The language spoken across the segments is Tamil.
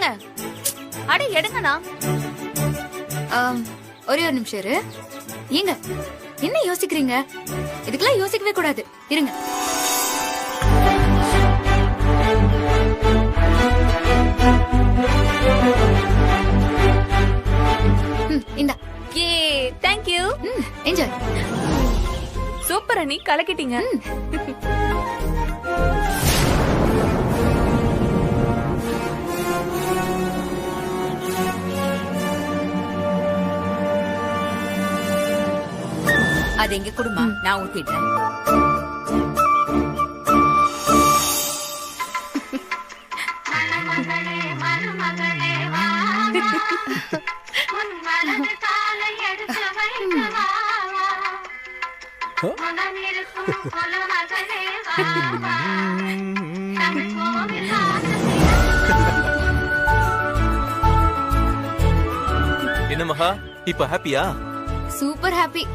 எடுங்க. அட எடுங்கண்ணா. ஒரே ஒரு நிமிஷம் இரு. ஏங்க என்ன யோசிக்கிறீங்க? இதுக்கெல்லாம் யோசிக்கவே கூடாது. இருங்க. இந்தா. ஏ தேங்க் யூ. என்ஜாய். சூப்பர் அண்ணி, கலக்கிட்டீங்க. அது எங்க குடுமா, நான் ஊத்திடுறேன். என்ன மகா, இப்ப ஹாப்பியா? Super happy.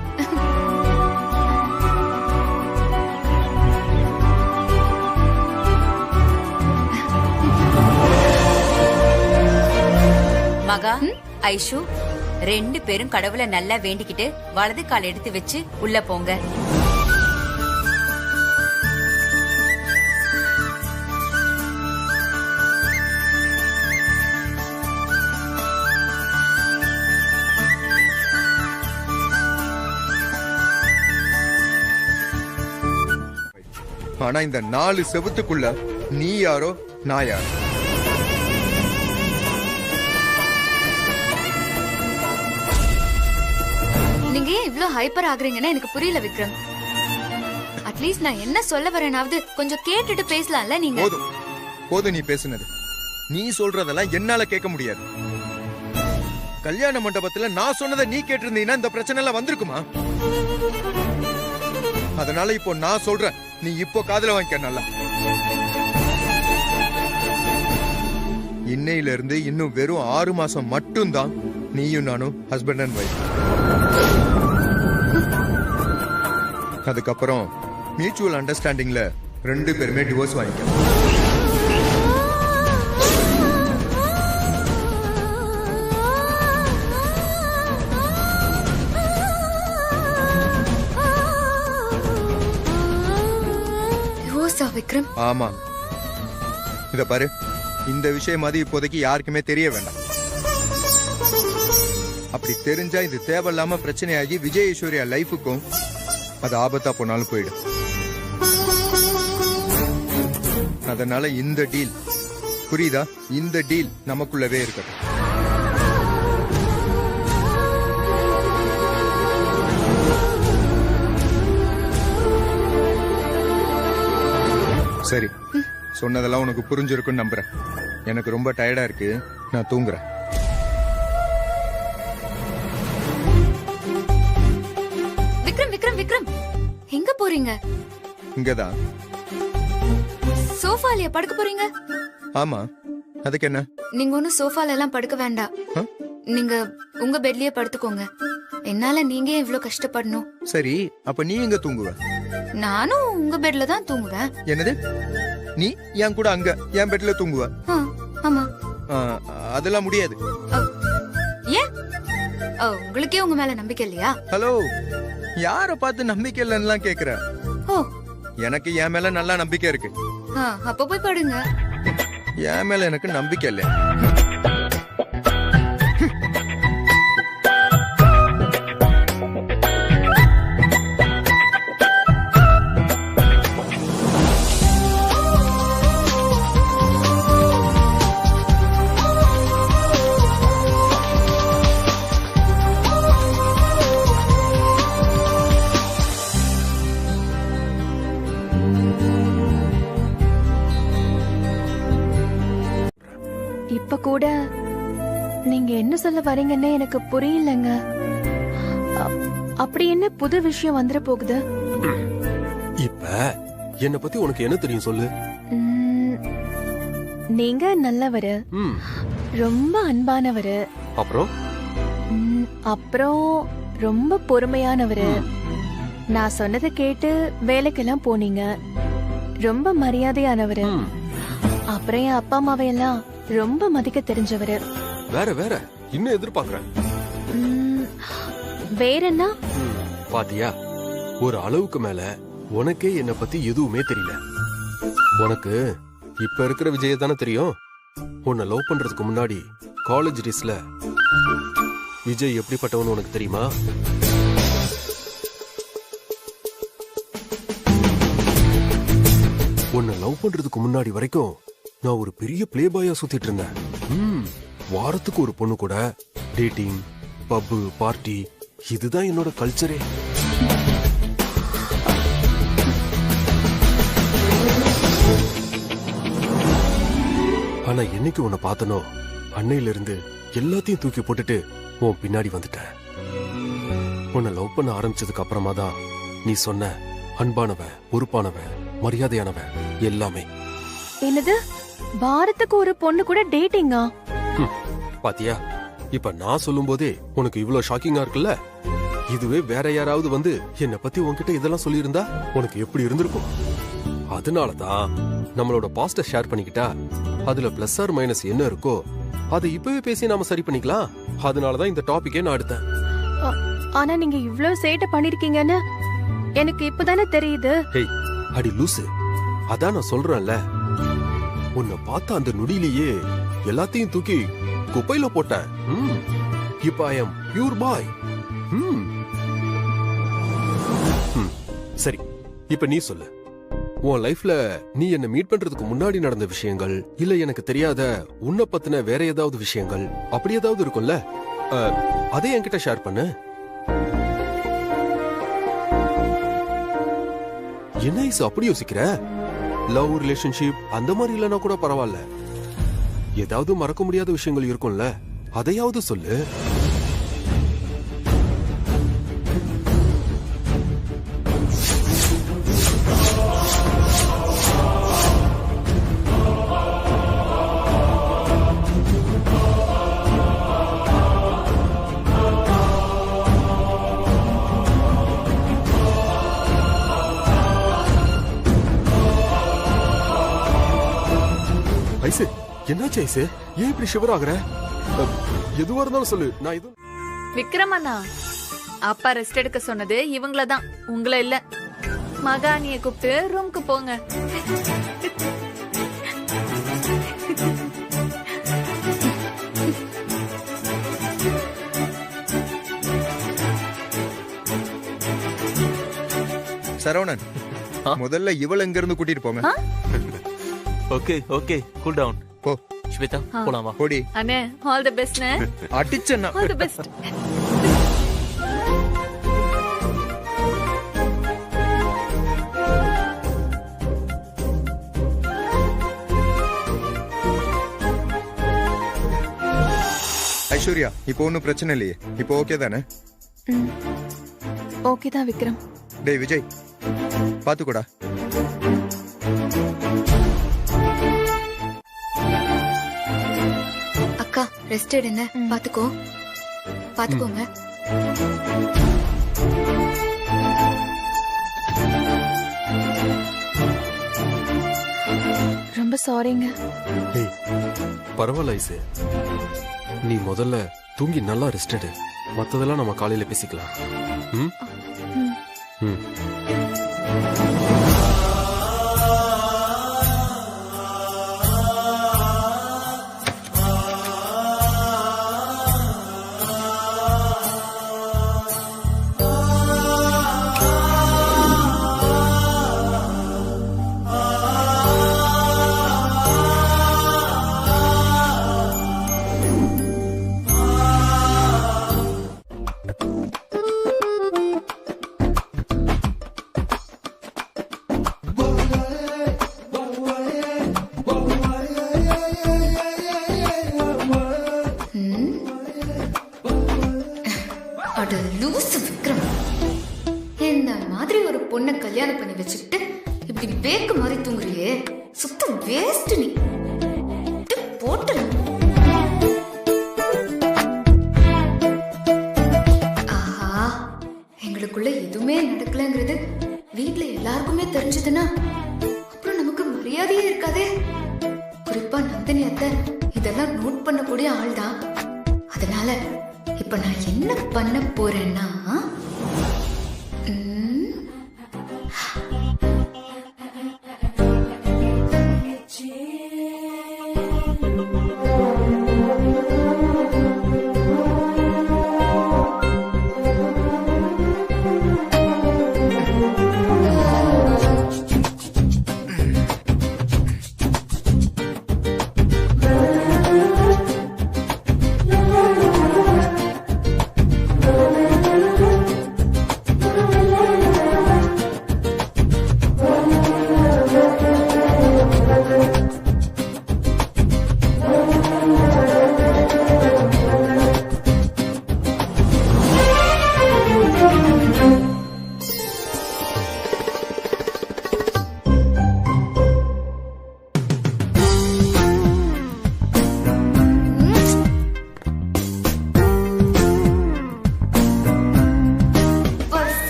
மகா, ஐஷு, 2 பேரும் கடவுளை நல்லா வேண்டிக்கிட்டு வலது கால் எடுத்து வச்சு உள்ள போங்க. ஆனா இந்த 4 செவுத்துக்குள்ள நீ யாரோ நான் யாரோ? நீங்க ஏன் இவ்ளோ ஹைப்பர் ஆகுறீங்கன்னு எனக்கு புரியல விக்ரம். அட்லீஸ்ட் நான் என்ன சொல்ல வரேனாவது கொஞ்சம் கேட்டுட்டு பேசலாம்ல நீங்க. போதும் போதும் நீ பேசுனது. நீ சொல்றதெல்லாம் என்னால கேட்க முடியாது. கல்யாண மண்டபத்துல நான் சொன்னதை நீ கேட்டிருந்தீங்கன்னா இந்த பிரச்சனை எல்லாம் வந்திருக்குமா? அதனால இப்போ நான் சொல்றேன், நீ இப்போ காதுல வாங்கிக்க நல்லா. இன்னையில இருந்து இன்னும் வெறும் 6 மாசம் மட்டும்தான் நீயும் நானும் ஹஸ்பண்ட் அண்ட் வைஃப். அதுக்கப்புறம் மியூச்சுவல் அண்டர்ஸ்டாண்டிங்ல 2 பேருமே டிவோர்ஸ் வாங்கிக்க. விக்ரம், ஆமா, இத பாரு, இந்த விஷயம் அது இப்போதைக்கு யாருக்குமே தெரிய வேண்டாம். அப்படி தெரிஞ்சா இது தேவையில்லாம பிரச்சனையாகி விஜய் ஐஸ்வர்யா லைஃபுக்கும் அது ஆபத்தா போனாலும் போயிடும். அதனால இந்த டீல், புரியுதா? இந்த டீல் நமக்குள்ளவே இருக்கட்டும். சரி, சொன்னதெல்லாம் உனக்கு புரிஞ்சிருக்குன்னு நம்புறேன். எனக்கு ரொம்ப டயர்டா இருக்கு, நான் தூங்குறேன். விக்ரம் விக்ரம் விக்ரம், எங்க போறீங்க? இங்கதான். சோஃபாலயா படுக்க போறீங்க? ஆமா, அதுக்கு என்ன? நீங்க ஒன்னும் சோஃபால எல்லாம் படுக்க வேண்டாம். நீங்க உங்க பெட்லயே படுத்துக்கோங்க. என்னால நீங்க இவ்ளோ கஷ்டப்படணும். சரி, அப்ப நீ எங்க தூங்குவ? நானும் உங்க பெட்ல தான் தூங்குவேன். என்னது? நீ என் கூட அங்க என் பெட்ல தூங்குவ? ஆமா. அதெல்லாம் முடியாது. ஏன்? உங்களுக்கே உங்க மேல நம்பிக்கை இல்லையா? ஹலோ, யார பார்த்து நம்பிக்கை இல்லைன்னு கேக்குற? எனக்கு என் மேல நல்லா நம்பிக்கை இருக்கு. அப்ப போய் படுங்க. என் மேல எனக்கு நம்பிக்கை இல்லை. இப்ப கூட நீங்க என்ன சொல்ல வரீங்கன்னு எனக்கு புரியலங்க. அப்படி என்ன புது விஷயம் வந்துட போகுது? இப்ப என்ன பத்தி உனக்கு என்ன தெரியும் சொல்லு. நீங்க நல்லவரு, ரொம்ப அன்பானவரு, அப்புறம் ரொம்ப பொறுமையானவரு. நான் சொன்னதை கேட்டு வேலைக்கெல்லாம் போனீங்க, ரொம்ப மரியாதையானவரு. அப்புறம் என் அப்பா அம்மாவையெல்லாம் ரொம்ப மதிக்க தெரிஞ்சவரு. வேற வேற இன்னும் எதிர்பார்க்கறேன். ம், வேற என்ன? பாத்தியா, ஒரு அளவுக்கு மேல உனக்கே என்ன பத்தி எதுவுமே தெரியல. உனக்கு இப்ப இருக்கிற விஜய தானே தெரியும். உன்னை லவ் பண்றதுக்கு முன்னாடி காலேஜ் டேஸ்ல விஜய் எப்படிப்பட்டவன்னு உனக்கு தெரியுமா? உன்னை லவ் பண்றதுக்கு முன்னாடி வரைக்கும் நான் ஒரு பெரிய பிளே பாயா சுத்திட்டு இருந்தேன். வாரத்துக்கு ஒரு பொண்ணு கூட டேட்டிங், பப்பு, பார்ட்டி, இதுதான் என்னோட கல்ச்சரே. ஆனா என்னைக்கு உன்னை பார்த்தனோ அன்னையில இருந்து எல்லாத்தையும் தூக்கி போட்டுட்டு உன் பின்னாடி வந்துட்டேன். உன்னை லவ் பண்ண ஆரம்பிச்சதுக்கு அப்புறமா தான் நீ சொன்ன அன்பானவன், பொறுப்பானவன், மரியாதையானவன் எல்லாமே. என்னது, வாரத்துக்கு ஒரு பொண்ணு கூட டேட்டிங்கா? பாத்தியா, இப்ப நான் சொல்லும் போதே உனக்கு இவ்வளவு ஷாக்கிங்கா இருக்குல்ல? இதுவே வேற யாராவது வந்து என்ன பத்தி உன்கிட்ட இதெல்லாம் சொல்லியிருந்தா உனக்கு எப்படி இருந்திருக்கும்? அதனாலதான் நம்மளோட பாஸ்ட ஷேர் பண்ணிக்கிட்டா அதுல பிளஸ் ஆர் மைனஸ் என்ன இருக்கோ அதை இப்பவே பேசி நாம சரி பண்ணிக்கலாம். அதனாலதான் இந்த டாபிக்கே நான் எடுத்தேன். ஆனா நீங்க இவ்ளோ சேட்டை பண்ணிருக்கீங்கன்னு எனக்கு இப்பதானே தெரியுது. ஹேய் அடி லூசு, அதான் நான் சொல்றேன்ல, உன்னை பார்த்த அந்த நொடியிலேயே எல்லாத்தையும் தூக்கி குப்பையில போட்டேன். இப்ப ஐ அம் பியூர் பாய். சரி, இப்ப நீ சொல்லு, உன் லைஃப்ல நீ என்ன மீட் பண்றதுக்கு முன்னாடி நடந்த விஷயங்கள், இல்ல எனக்கு தெரியாத உன்னை பத்தின வேற ஏதாவது விஷயங்கள் அப்படி ஏதாவது இருக்கும்ல, அதை என்கிட்ட ஷேர் பண்ணு. என்ன ஐசு அப்படி யோசிக்கிற? லவ் ரிலேஷன்ஷிப் அந்த மாதிரி இல்லனா கூட பரவாயில்ல, ஏதாவது மறக்க முடியாத விஷயங்கள் இருக்கும்ல, அதையாவது சொல்லு. ஐசு, என்னாச்சு ஐசு? ஏன் இப்படி ஷிவர் ஆகுற? எதுவா இருந்தாலும் சொல்லு, நான் இது. விக்ரம் அண்ணா, அப்பா ரெஸ்ட் எடுக்க சொன்னது இவங்களதான், உங்களை இல்ல. மகானிய கூப்பிட்டு ரூம்க்கு போங்க. சரவணன், முதல்ல இவள எங்க இருந்து கூட்டிட்டு போங்க. Okay okay, cool down. போ ஸ்வேதா, போலாம் வா. போடி. அண்ணே, ஆல் தி பெஸ்ட். அடிச்சேன்னா ஆல் தி பெஸ்ட். ஐஸ்வர்யா, இப்போ ஒன்னும் பிரச்சனை இல்லையே, இப்போ ஓகே தானே? ஓகே தான் விக்ரம். டேய் விஜய், பாத்துக்கூடா. அக்கா ரெஸ்ட் எடுங்க, பாத்துக்கோங்க. ரொம்ப சாரிங்க. ஏய், பரவாயில்ல ஐசு, நீ முதல்ல தூங்கி நல்லா ரெஸ்ட் எடு, மத்ததெல்லாம் நம்ம காலையில பேசிக்கலாம். ம் ம். அட லூசு விக்ரம், என்ன மாதிரி ஒரு பொண்ணை கல்யாணம் பண்ணி வச்சுக்கிட்டு இப்படி பேக்கு மாதிரி தூங்குறியே, சுத்தம் வேஸ்ட். நீ போட்டு ஆஹா, எங்களுக்குள்ள எதுவுமே நடக்கலங்கிறது வீட்ல எல்லாருக்குமே தெரிஞ்சதுன்னா அப்புறம் நமக்கு மரியாதையே இருக்காதே. குறிப்பா நந்தினி அத்தை இதெல்லாம் நோட் பண்ணக்கூடிய ஆள் தான். அதனால இப்ப நான் என்ன பண்ண போறேன்னா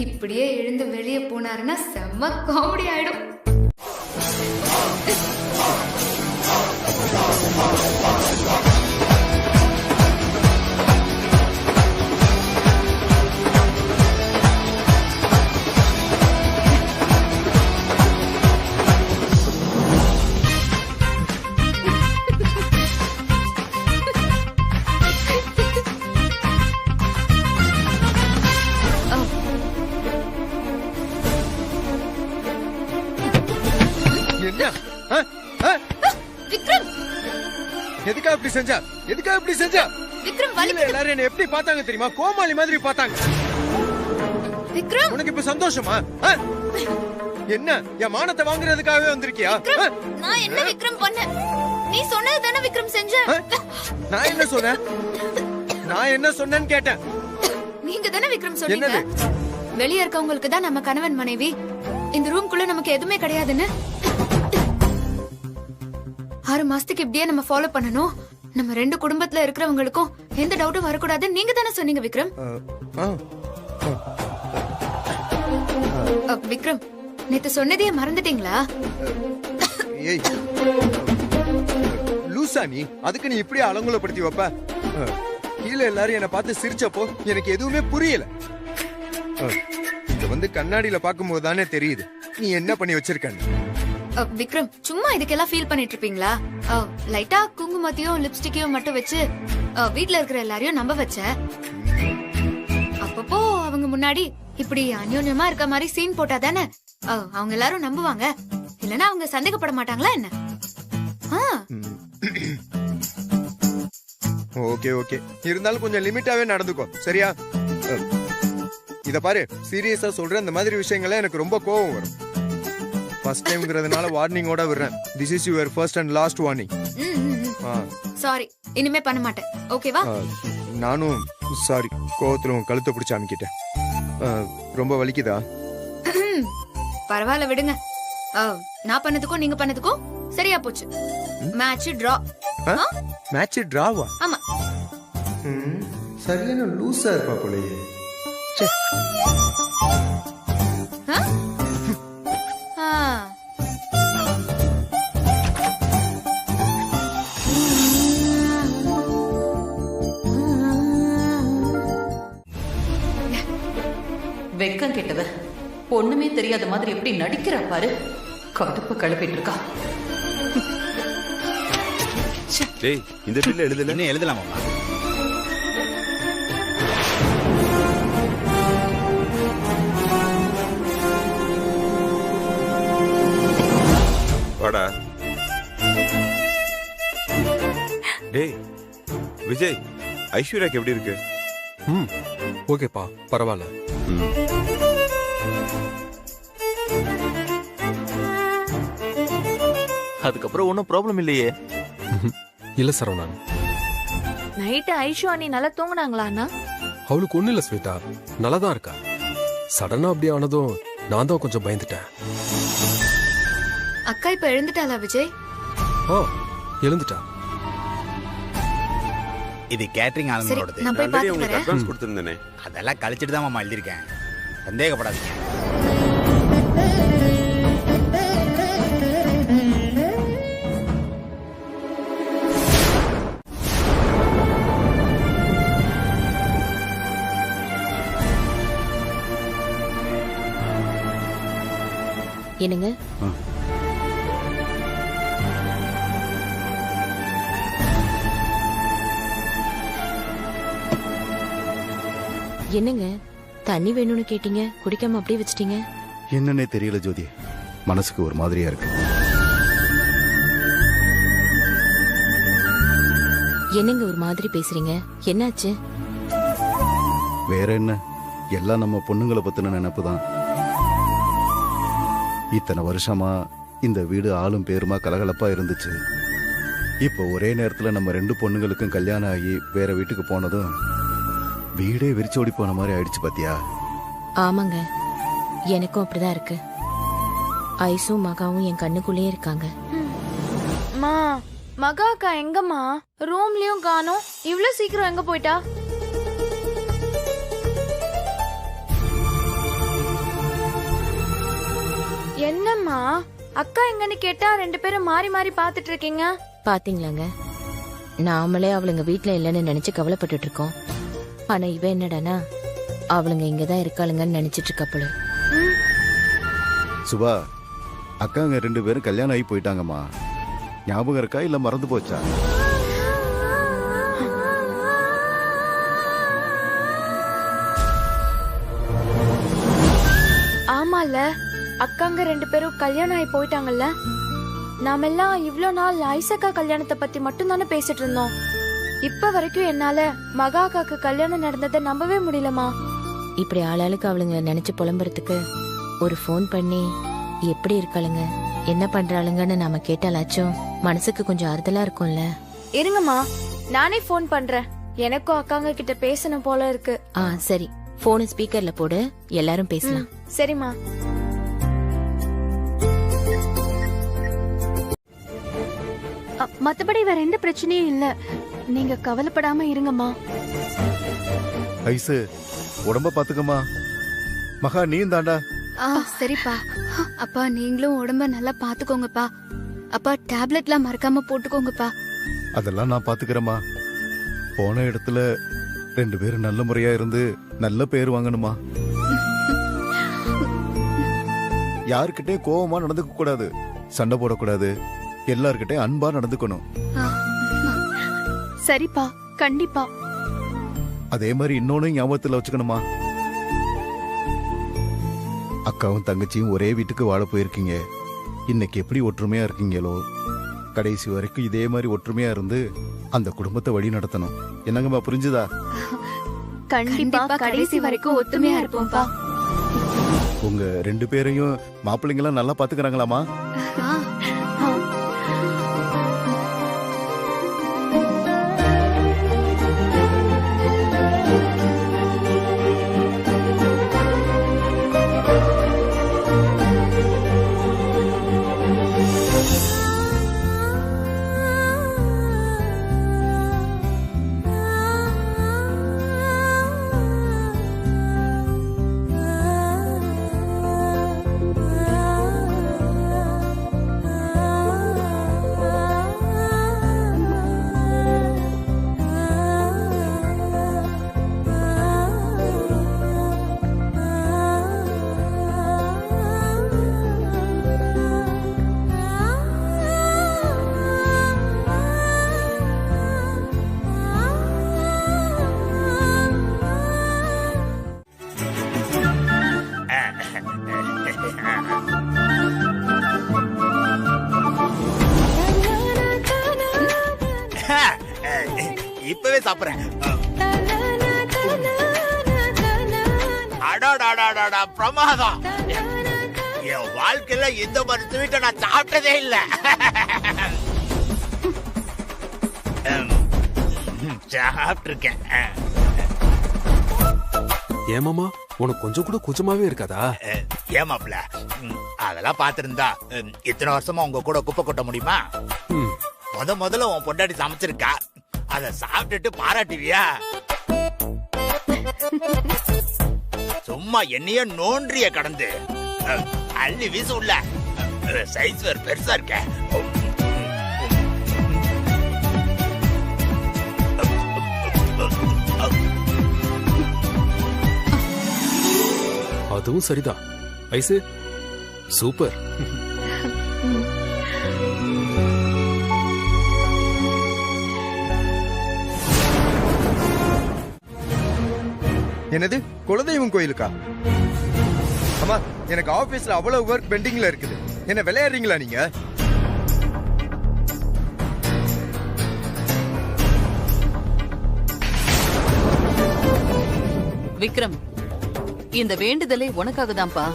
இப்படியே எழுந்து வெளியே போனாருன்னா செம்ம காமெடி ஆயிடும். விக்ரம், எதுக்காக இப்படி செஞ்சா? எதுக்காக இப்படி செஞ்சா? விக்ரம் எல்லாரும் என்ன எப்படி பார்த்தாங்க தெரியுமா? கோமாளி மாதிரி பார்த்தாங்க. விக்ரம், உனக்கு இப்ப சந்தோஷமா? என்ன என் மானத்தை வாங்குறதுக்காகவே வந்திருக்கியா? நான் என்ன விக்ரம் பண்ணேன்? நீ சொன்னது தானே விக்ரம் செஞ்ச. நான் என்ன சொன்னேன்? நான் என்ன சொன்னேன்னு கேட்டேன். நீங்க தானே விக்ரம் சொன்னீங்க வெளியே இருக்கவங்களுக்கு தான் நம்ம கணவன் மனைவி, இந்த ரூம்குள்ள நமக்கு எதுவுமே கிடையாதுன்னு. 6 மாசத்துக்கு இப்படியே நம்ம ஃபாலோ பண்ணணும். நம்ம 2 குடும்பத்துல இருக்கிறவங்களுக்கும் எந்த டவுட்டும் வரக்கூடாது. நீங்க தானே சொன்னீங்க விக்ரம். விக்ரம், நேத்து சொன்னதையே மறந்துட்டீங்களா? ஏய் லூசா நீ, அதுக்கு நீ இப்படி அலங்குலப்படுத்தி வைப்ப? கீழே எல்லாரும் என்ன பார்த்து சிரிச்சப்போ எனக்கு எதுவுமே புரியல. இது கண்ணாடியில பாக்கும்போது தானே தெரியுது நீ என்ன பண்ணி வச்சிருக்க. விக்ரம், சும்மா இதுக்கெல்லாம் ஃபீல் பண்ணிட்டு இருப்பீங்களா? லைட்டா குங்குமத்தையும் லிப்ஸ்டிக்கையும் மட்டும் வச்சு வீட்ல இருக்கிற எல்லாரையும் நம்ப வச்சேன். அப்பப்போ அவங்க முன்னாடி இப்படி அந்யோன்யமா இருக்க மாதிரி சீன் போட்டா தானே அவங்க எல்லாரும் நம்புவாங்க. இல்லனா அவங்க சந்தேகப்பட மாட்டாங்களா என்ன? ஓகே ஓகே, இருந்தாலும் கொஞ்சம் லிமிட்டாவே நடந்துக்கோ, சரியா? இத பாரு, சீரியஸா சொல்றேன், இந்த மாதிரி விஷயங்கள எனக்கு ரொம்ப கோவம் வரும். ஃபர்ஸ்ட் டைம்ங்கிறதுனால வார்னிங்கோட விடுறேன். This is your first and last warning. Sorry, இனிமே பண்ண மாட்டேன். ஓகேவா? நானும் சாரி, கோவத்துல உன் கழுத்தை பிடிச்சு அமுக்கிட்டேன். ரொம்ப வலிக்குதா? பரவாயில்ல விடுங்க. நான் பண்ணதுக்கும் நீங்க பண்ணதுக்கும் சரியா போச்சு. Match draw. மேட்ச் டிராவா? ஆமா. சரியான லூசா இருப்பா போலயே. வெக்கம் கெட்டவ, ஒண்ணுமே தெரியாத மாதிரி எப்படி நடிக்கிறா பாரு. கடுப்பு கிளப்பிட்டு இருக்கா. டேய், இந்த பில்ல எழுதல. என்ன எழுதலாமா? வாடா. டேய் விஜய், ஐஸ்வர்யாக்கு எப்படி இருக்கு? ஓகேப்பா, பரவாயில்ல. அதுக்கப்புறம் ஒன்னும் ப்ராப்ளம் இல்லையே. இல்ல சரவணன். நைட்டு ஐஷு அண்ணி நல்லா தூங்குனாங்களா அண்ணா? அவளுக்கு ஒண்ணு இல்ல ஸ்வேதா, நல்லாதான் இருக்கா. சடனா அப்படி ஆனதும் நான் தான் கொஞ்சம் பயந்துட்டேன். அக்கா இப்ப எழுந்துட்டாளா விஜய்? எழுந்துட்டா. இது கேட்டரிங் ஆளுங்களோடது. நான் போய் உங்களுக்கு பாத்துக்கறேன். அட்வான்ஸ் கொடுத்திருந்தேனே. அதெல்லாம் கழிச்சிட்டு தான் மாமா எழுதிருக்கேன். சந்தேகப்படாது. என்னங்க? என்னங்க தண்ணி வேணும்னு கேட்டீங்க, குடிக்காம அப்படியே வச்சிட்டீங்க? என்னன்னே தெரியல ஜோதி, மனசுக்கு ஒரு மாதிரியா இருக்கு. என்னங்க ஒரு மாதிரி பேசுறீங்க, என்னாச்சு? வேற என்ன, எல்லாம் நம்ம பொண்ணுங்களை பத்தின நினைப்பு தான். இத்தனை வருஷமா இந்த வீடு ஆளும் பேருமா கலகலப்பா இருந்துச்சு. இப்போ ஒரே நேரத்துல நம்ம 2 பொண்ணுங்களுக்கும் கல்யாணம் ஆகி வேற வீட்டுக்கு போனதும் வீடே விரிச்சோடி போன மாதிரி ஆயிடுச்சு பாத்தியா? ஆமாங்க, எனக்கும் அப்படிதான் இருக்கு. ஐசும் மகாவும் என் கண்ணுக்குள்ளேயே இருக்காங்க. மகா அக்கா எங்கம்மா? ரூம்லயும் காணோம். இவ்ளோ சீக்கிரம் எங்க போயிட்டா? என்னம்மா அக்கா எங்கன்னு கேட்டா 2 பேரும் மாறி மாறி பாத்துட்டு இருக்கீங்க. பாத்தீங்களாங்க, நாமளே அவளுங்க வீட்டுல இல்லைன்னு நினைச்சு கவலைப்பட்டுட்டு இருக்கோம். ஆனா இவ என்னடானா அவளுங்க இங்கதான் இருக்காளுங்கன்னு நினைச்சிட்டு இருக்காப்புல. சுபா, அக்காங்க 2 பேரும் கல்யாணம் ஆகி போயிட்டாங்கம்மா. ஞாபகம் இருக்கா இல்ல மறந்து போச்சா? ஆமால, அக்காங்க 2 பேரும் கல்யாணம் ஆகி போயிட்டாங்கல்ல. நாமெல்லாம் இவ்ளோ நாள் ஐசக்கா கல்யாணத்தை பத்தி மட்டும் தானே பேசிட்டு இருந்தோம். இப்ப வரைக்கும் என்னால மகா அக்காக்கு கல்யாணம் நடந்ததை நம்பவே முடியலமா. இப்படி ஆளாளுக்கு அவளுங்க நினைச்சு புலம்புறதுக்கு ஒரு ஃபோன் பண்ணி எப்படி இருக்காளுங்க, என்ன பண்றாளுங்கன்னு நாம கேட்டாலாச்சும் மனசுக்கு கொஞ்சம் ஆறுதலா இருக்கும்ல. இருங்கம்மா, நானே ஃபோன் பண்றேன். எனக்கும் அக்காங்க கிட்ட பேசணும் போல இருக்கு. சரி, போன ஸ்பீக்கர்ல போடு, எல்லாரும் பேசலாம். சரிம்மா. மத்தபடி வேற எந்த பிரச்சனையும் இல்ல, நீங்க கவலைப்படாம இருங்கம்மா. ஐசு, உடம்ப பாத்துக்கம்மா. மகா நீயும் தாண்டா. சரிப்பா. அப்பா நீங்களும் உடம்ப நல்லா பாத்துக்கோங்கப்பா. அப்பா டேப்லெட்லாம் மறக்காம போட்டுக்கோங்கப்பா. அதெல்லாம் நான் பாத்துக்கிறேம்மா. போன இடத்துல 2 பேரும் நல்ல முறையா இருந்து நல்ல பேர் வாங்கணுமா. யாருக்கிட்டே கோவமா நடந்துக்க கூடாது, சண்டை போடக்கூடாது, எல்லார்கிட்டே அன்பா நடந்துக்கணும். சரிப்பா, கண்டிப்பா. அதே மாதிரி இன்னொன்னு ஞாபகத்துல வச்சுக்கணுமா. அக்காவும் தங்கச்சியும் ஒரே வீட்டுக்கு வாழ போயிருக்கீங்க. இன்னைக்கு எப்படி ஒற்றுமையா இருக்கீங்களோ, கடைசி வரைக்கும் இதே மாதிரி ஒற்றுமையா இருந்து அந்த குடும்பத்தை வழி நடத்தணும். என்னங்கம்மா, புரிஞ்சுதா? கண்டிப்பா கடைசி வரைக்கும் ஒத்துமையா இருப்போம்ப்பா. உங்க 2 பேரையும் மாப்பிள்ளைங்களாம் நல்லா பாத்துக்கிறாங்களாமா? இப்பவே சாப்பிடுறேன். பிரமாதம். என் வாழ்க்கையில இந்த மாதிரி ஸ்வீட்டை நான் சாப்பிட்டதே இல்ல. சாப்பிட்டிருக்கேன். ஏமாமா, உனக்கு கொஞ்சம் கூட கூச்சமாவே இருக்காதா? ஏமாப்ல, அதெல்லாம் பாத்திருந்தா இத்தனை வருஷமா உங்க கூட குப்பை கொட்ட முடியுமா? முதல்ல உன் பொண்டாட்டி சமைச்சிருக்கா, அத சாப்பிட்டுட்டு பாராட்டுவியா? சும்மா என்னைய நோன்றிய கடந்து அள்ளி வீசு உள்ள. சைஸ் வேற பெருசா இருக்க. அதுவும் சரிதான். Ice, super. என்னது குலதெய்வம் கோயிலுக்கா? அம்மா, எனக்கு ஆபீஸ்ல அவ்வளவு ஒர்க் பெண்டிங்ல இருக்குது. என்ன விளையாடுறீங்களா நீங்க? விக்ரம், இந்த வேண்டுதலே உனக்காக தான்ப்பா.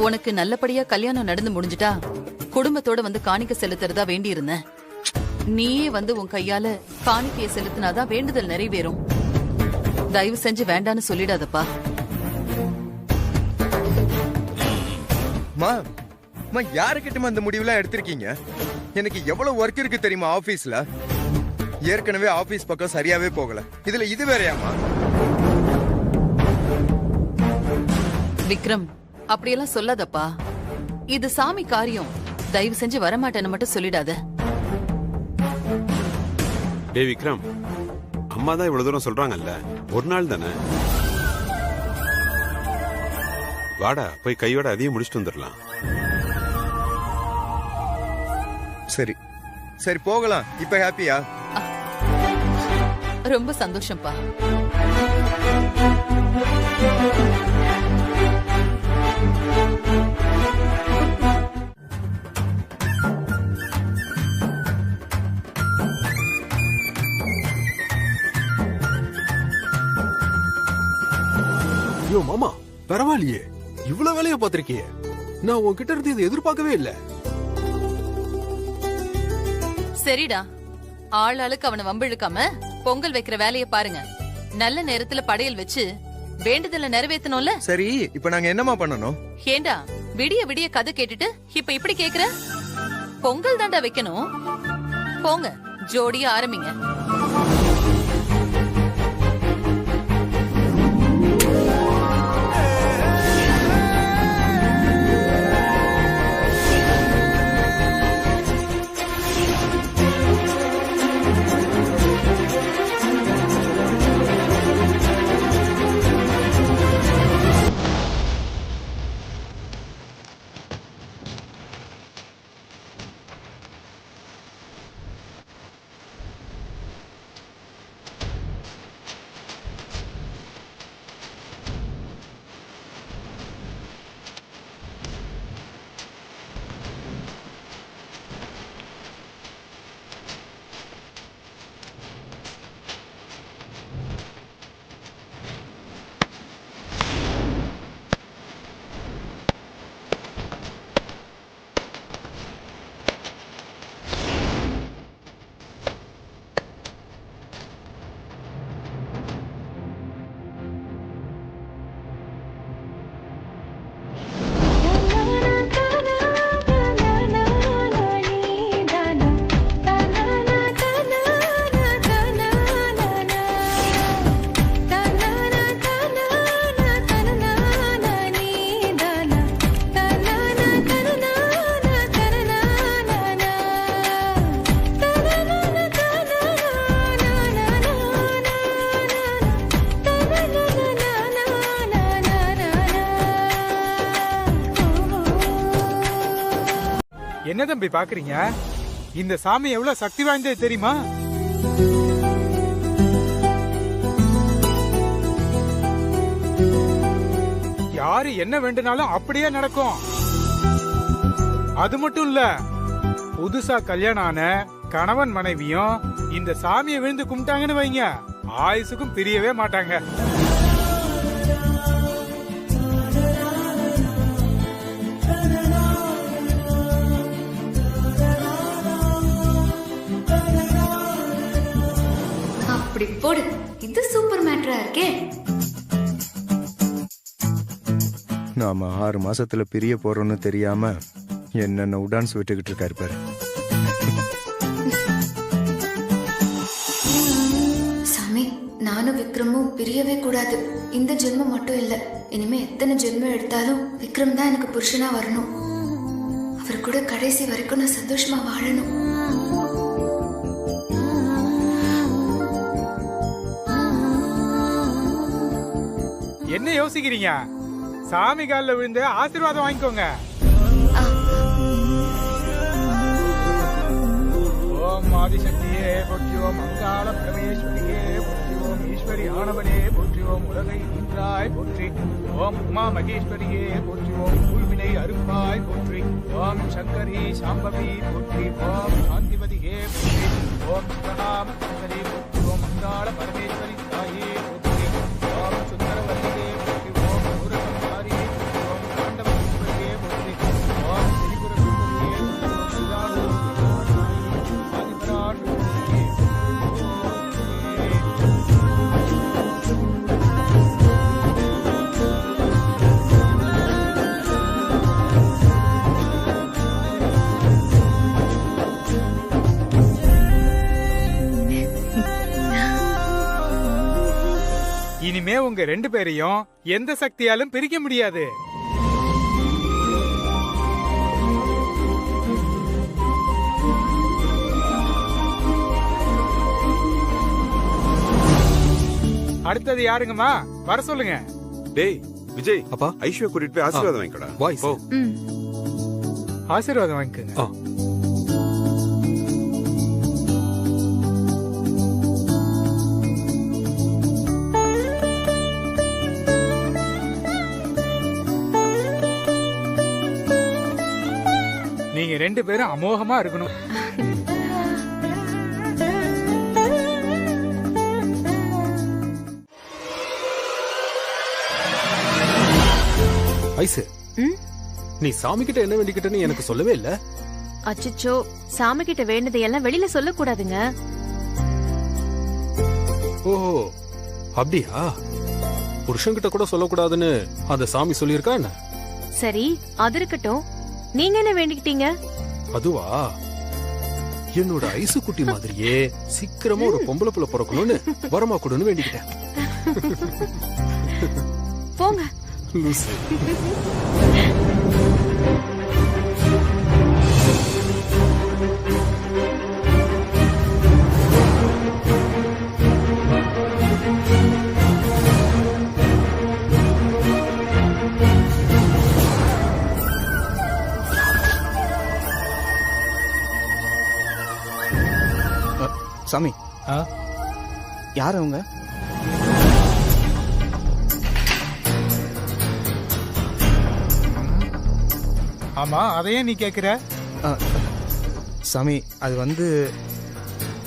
உனக்கு நல்லபடியா கல்யாணம் நடந்து முடிஞ்சிட்டா குடும்பத்தோட வந்து காணிக்க செலுத்துறதா வேண்டி இருந்தேன். நீயே வந்து உன் கையால காணிக்கைய செலுத்தினாதான் வேண்டுதல் நிறைவேறும். தயவு செஞ்சு வேண்டான்னு சொல்லிடாதப்பா. யாருக்கிட்ட அந்த முடிவுலாம் எடுத்திருக்கீங்க? எனக்கு எவ்வளவு ஒர்க் இருக்கு தெரியுமா ஆபீஸ்ல? ஏற்கனவே ஆபீஸ் பக்கம் சரியாவே போகல, இதுல இது வேறையாமா? விக்ரம், அப்படியெல்லாம் சொல்லாதப்பா. இது சாமி காரியம். தயவு செஞ்சு வரமாட்டேன்னு மட்டும் சொல்லிடாத. டே விக்ரம், அம்மா தான் இவ்வளவு தூரம் சொல்றாங்கல்ல, ஒரு நாள் தானே. வாடா, போய் கையோட அதையும் முடிச்சுட்டு வந்துடலாம். சரி சரி போகலாம். இப்ப ஹாப்பியா? ரொம்ப சந்தோஷம்ப்பா. ஐயோ மாமா, பரவாயில்லையே, இவ்வளவு வேலையை பார்த்திருக்கியே. நான் உன்கிட்ட இருந்து இதை எதிர்பார்க்கவே இல்ல. சரிடா, ஆள் ஆளுக்கு அவனை வம்பிழுக்காம பொங்கல் வைக்கிற வேலைய பாருங்க. நல்ல நேரத்துல படையல் வச்சு வேண்டுதல நிறைவேற்றணும்ல. சரி, இப்ப நாங்க என்னமா பண்ணணும்? ஏண்டா விடிய விடிய கதை கேட்டுட்டு இப்ப இப்படி கேக்குற? பொங்கல் தாண்டா வைக்கணும். போங்க, ஜோடியா ஆரம்பிங்க. என்ன தம்பி பாக்குறீங்க? இந்த சாமி எவ்வளவு சக்தி வாய்ந்தது தெரியுமா? யாரு என்ன வேண்டுனாலும் அப்படியே நடக்கும். அது மட்டும் இல்ல, புதுசா கல்யாணம் ஆன கணவன் மனைவியும் இந்த சாமியை விழுந்து கும்பிட்டாங்கன்னு வைங்க, ஆயுசுக்கும் பிரியவே மாட்டாங்க. அப்படி போடு, இது சூப்பர் மேட்டரா இருக்கே. நாம 6 மாசத்துல பிரிய போறோம்னு தெரியாம என்னென்ன உடான்ஸ் விட்டுக்கிட்டு இருக்காரு பாரு. சாமி, நானும் விக்ரமும் பிரியவே கூடாது. இந்த ஜென்மம் மட்டும் இல்ல, இனிமே எத்தனை ஜென்மம் எடுத்தாலும் விக்ரம் தான் எனக்கு புருஷனா வரணும். அவர் கூட கடைசி வரைக்கும் நான் சந்தோஷமா வாழணும். என்ன யோசிக்கிறீங்க? சாமி கால்ல விழுந்து ஆசீர்வாதம் வாங்கிக்கோங்க. ஓம் ஆதிசக்தியே போற்றி, ஓம் அங்காள பரமேஸ்வரியே போற்றி, ஓம் ஈஸ்வரி ஆனவனே போற்றி, ஓம் உலகை நின்றாய் போற்றி, ஓம் உமா மகேஸ்வரியே போற்றி, ஓம் ஊழ்வினை அருப்பாய் போற்றி, ஓம் சங்கரி சாம்பவி போற்றி, ஓம் சாந்திபதியே போற்றி, ஓம் சிவநாம சுந்தரி போற்றி, ஓம் அங்காள பரமேஸ்வரி தாயே போற்றி, ஓம் சுந்தரவல்லியே போற்றி, ஓம் ஊரகம்பாரியே போற்றி, ஓம் தாண்டவீஸ்வரியே போற்றி, ஓம் திரிபுர சுந்தரியே போற்றி, ஓம் சுதானு ஆதிபராசக்தியே போற்றி. இனிமே உங்க 2 பேரையும் எந்த சக்தியாலும் பிரிக்க முடியாது. அடுத்தது யாருங்கம்மா? வர சொல்லுங்க. டேய் விஜய், அப்பா ஐஸ்வர்யா கூட்டிட்டு போய் ஆசீர்வாதம் வாங்கிக்கடா. வாய்ஸ் ஆசீர்வாதம் வாங்கிக்கோங்க. நீங்க 2 பேரும் அமோகமா இருக்கணும். ஐசு, நீ சாமி கிட்ட என்ன வேண்டிக்கிட்டன்னு எனக்கு சொல்லவே இல்ல. அச்சச்சோ, சாமி கிட்ட வேண்டதையெல்லாம் வெளியில சொல்ல கூடாதுங்க. ஓஹோ, அப்படியா? புருஷன்கிட்ட கூட சொல்லக்கூடாதுன்னு அந்த சாமி சொல்லியிருக்கா என்ன? சரி, அது இருக்கட்டும். நீங்க என்ன வேண்டிக்கிட்டீங்க? அதுவா, என்னோட ஐசு குட்டி மாதிரியே சீக்கிரமா ஒரு பொம்பளை புள்ள பிறக்கணும்னு வரமா கொடுன்னு வேண்டிக்கிட்டேன். போங்க. லூசு. சாமி, யார் அவங்க? ஆமா, அதையே நீ கேக்குற? சாமி, அது வந்து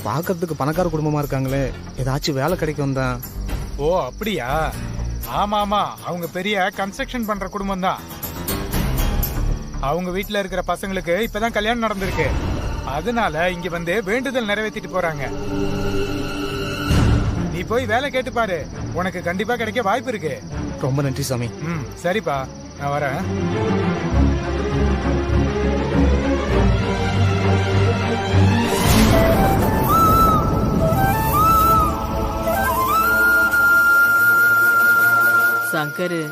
பாக்கிறதுக்கு பணக்கார குடும்பமா இருக்காங்களே, ஏதாச்சும் வேலை கிடைக்கும் தான். ஓ அப்படியா? ஆமா ஆமா, அவங்க பெரிய கன்ஸ்ட்ரக்ஷன் பண்ற குடும்பம் தான். அவங்க வீட்டுல இருக்கிற பசங்களுக்கு இப்பதான் கல்யாணம் நடந்திருக்கு. அதனால இங்க வந்து வேண்டுதல் நிறைவேற்றிட்டு போறாங்க. நீ போய் வேலை கேட்டு பாரு, உனக்கு கண்டிப்பா கிடைக்க வாய்ப்பு இருக்கு. ரொம்ப நன்றி சாமி. சரிப்பா, நான் வரேன். சங்கரு,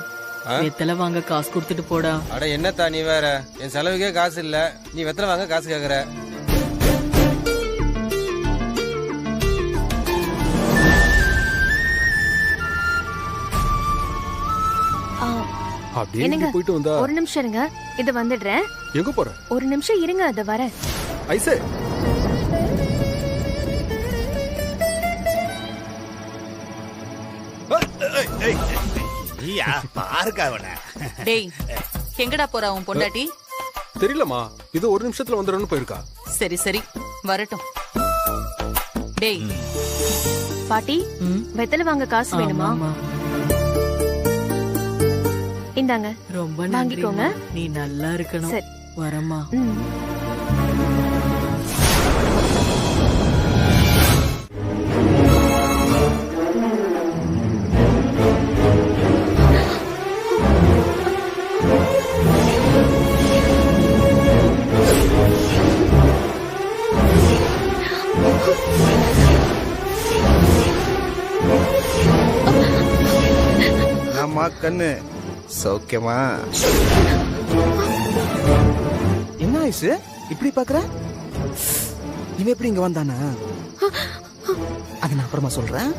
வெத்தலை வாங்க காசு கொடுத்துட்டு போடா. அட என்னத்தா நீ வேற, என் செலவுக்கே காசு இல்ல, நீ வெத்தலை வாங்க காசு கேக்குற. என்னங்க, போயிட்டு வந்தா ஒரு நிமிஷம் இருங்க, இது வந்துடுறேன். எங்க போற? ஒரு நிமிஷம் இருங்க, அது வரேன். ஐசே, டேய், எங்கடா போறா உன் பொண்டாட்டி? தெரியலமா, இது ஒரு நிமிஷத்துல வந்துடும்னு போயிருக்கா. சரி சரி, வரட்டும். டேய் பாட்டி, வெத்தலை வாங்க காசு வேணுமா? இந்தாங்க, ரொம்ப வாங்கிக்கோங்க. நீ நல்லா இருக்கணும். சரி, வரமா. ஆமா கண்ணு, சௌக்கியமா? என்ன ஆயிசு இப்படி பாக்குற? இவன் எப்படி இங்க வந்தானா? அதை நான் அப்புறமா சொல்றேன்.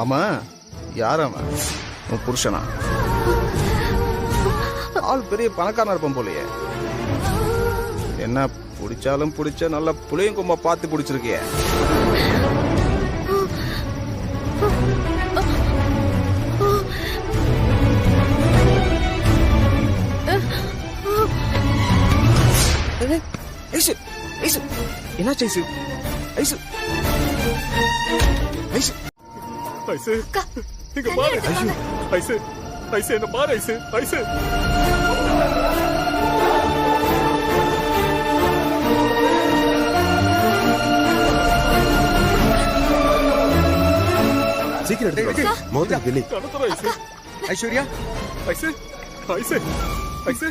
ஆமா, யார் அவன்? உன் புருஷனா? ஆள் பெரிய பணக்காரனா இருப்பான் போலயே. என்ன பிடிச்சாலும் பிடிச்ச நல்ல புளியும் கொம்ப பார்த்து பிடிச்சிருக்கிய. என்னாச்சு ஐசு? ஐசு ஐசு ஐசு இங்க பாரு. ஐசு ஐசு என்ன பாரு. ஐசு ஐசு சீக்கிரம் எடுத்து மௌத்துக்கு கிளி. ஐஸ்வர்யா ஐசு ஐசு ஐசு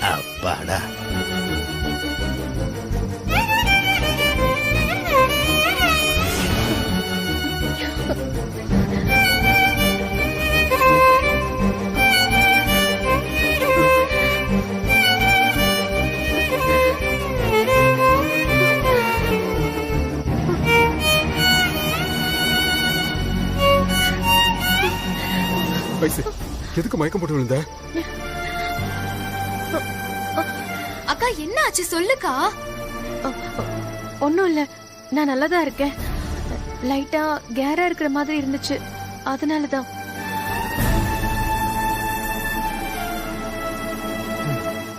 அப்பாடா. ஐசு எதுக்கு மயக்கம் போட்டு விழுந்த? அக்கா என்ன ஆச்சு சொல்லுக்கா. ஒன்னும் இல்ல, நான் நல்லாதான் இருக்கேன். லைட்டா கேரா இருக்கிற மாதிரி இருந்துச்சு, அதனாலதான்.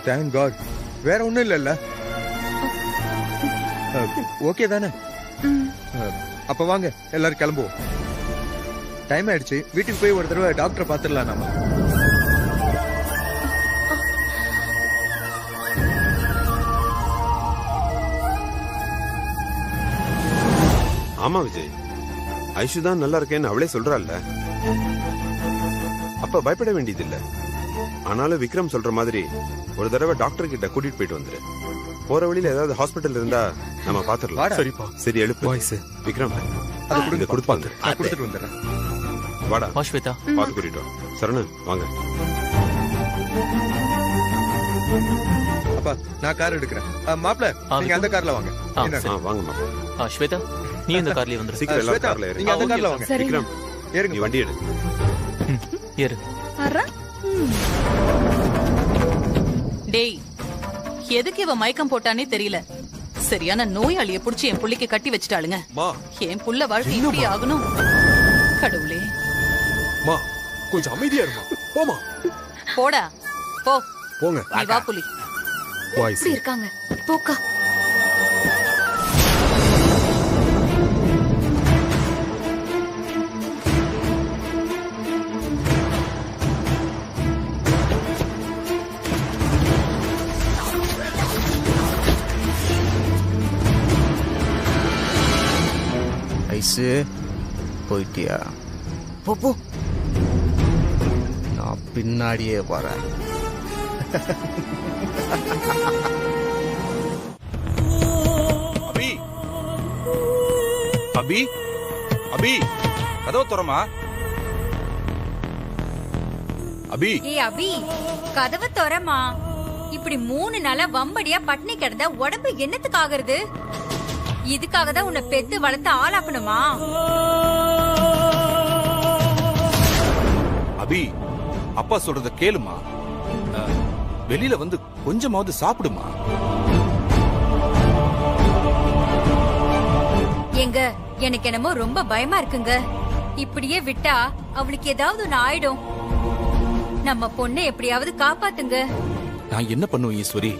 Thank God. வேற ஒண்ணும் இல்லல்ல? ஓகே தானே? அப்ப வாங்க எல்லாரும் கிளம்புவோம். டைம் ஆயிடுச்சு. வீட்டுக்கு போய் ஒரு தடவை டாக்டரை பாத்துடலாம் நாம. ஆமா விஜய், ஐஷு தான் நல்லா இருக்கேன்னு அவளே சொல்றாள்ல. அப்ப பயப்பட வேண்டியதில்லை. ஆனாலும் விக்ரம் சொல்ற மாதிரி ஒரு தடவை டாக்டர் கிட்ட கூட்டிட்டு போயிட்டு வந்துரு. போற வழியில ஏதாவது ஹாஸ்பிட்டல் இருந்தா நம்ம பாத்துடலாம். சரிப்பா. சரி எழுப்பு. விக்ரம் அதை கொடுங்க, கொடுப்பாங்க. கொடுத்துட்டு வந்துடுறேன். வாடா ஸ்வேதா, பாத்து கூட்டிட்டு வா. சரணன் வாங்க. அப்பா நான் கார் எடுக்கிறேன். மாப்பிள்ள நீங்க அந்த கார்ல வாங்க. வாங்க மாப்பிள்ள. ஸ்வேதா நீ இந்த கார்லயே வந்துரு. சீக்கிரம் எல்லாரும் கார்ல ஏறு. நீங்க அந்த கார்ல வாங்க. விக்ரம் ஏறுங்க. நீ வண்டி எடு. ஏறு. டேய், எதுக்கு இவ மயக்கம் போட்டானே தெரியல. சரியான நோயாளிய புடிச்சு என் புள்ளைக்கு கட்டி வச்சுட்டாளுங்க. என் புள்ள வாழ்க்கை இப்படி ஆகணும். கடவுளே. மா கொஞ்சம் அமைதியா இருமா. போமா. போடா போ. போங்க. நீ வா புலி. எப்படி இருக்காங்க? போக்கா. ஐசு போயிட்டியா? போ போ, நான் பின்னாடியே வரேன். அபி அபி அபி கதவு திறமா. அபி அபி கதவை திறமா. இப்படி 3 நாளா வம்படியா பட்னி கிடந்தா உடம்பு என்னத்துக்கு ஆகுறது? இதுக்காக தான் உன்னை பெத்து வளர்த்து ஆளாக்கணுமா? அபி அப்பா சொல்றத கேளுமா. வெளியில வந்து கொஞ்சமாவது சாப்பிடுமா. எங்க எனக்கு என்னமோ ரொம்ப பயமா இருக்குங்க. இப்படியே விட்டா அவளுக்கு ஏதாவது ஒண்ணு ஆயிடும். நம்ம பொண்ணை எப்படியாவது காப்பாத்துங்க. நான் என்ன பண்ணுவேன் ஈஸ்வரி?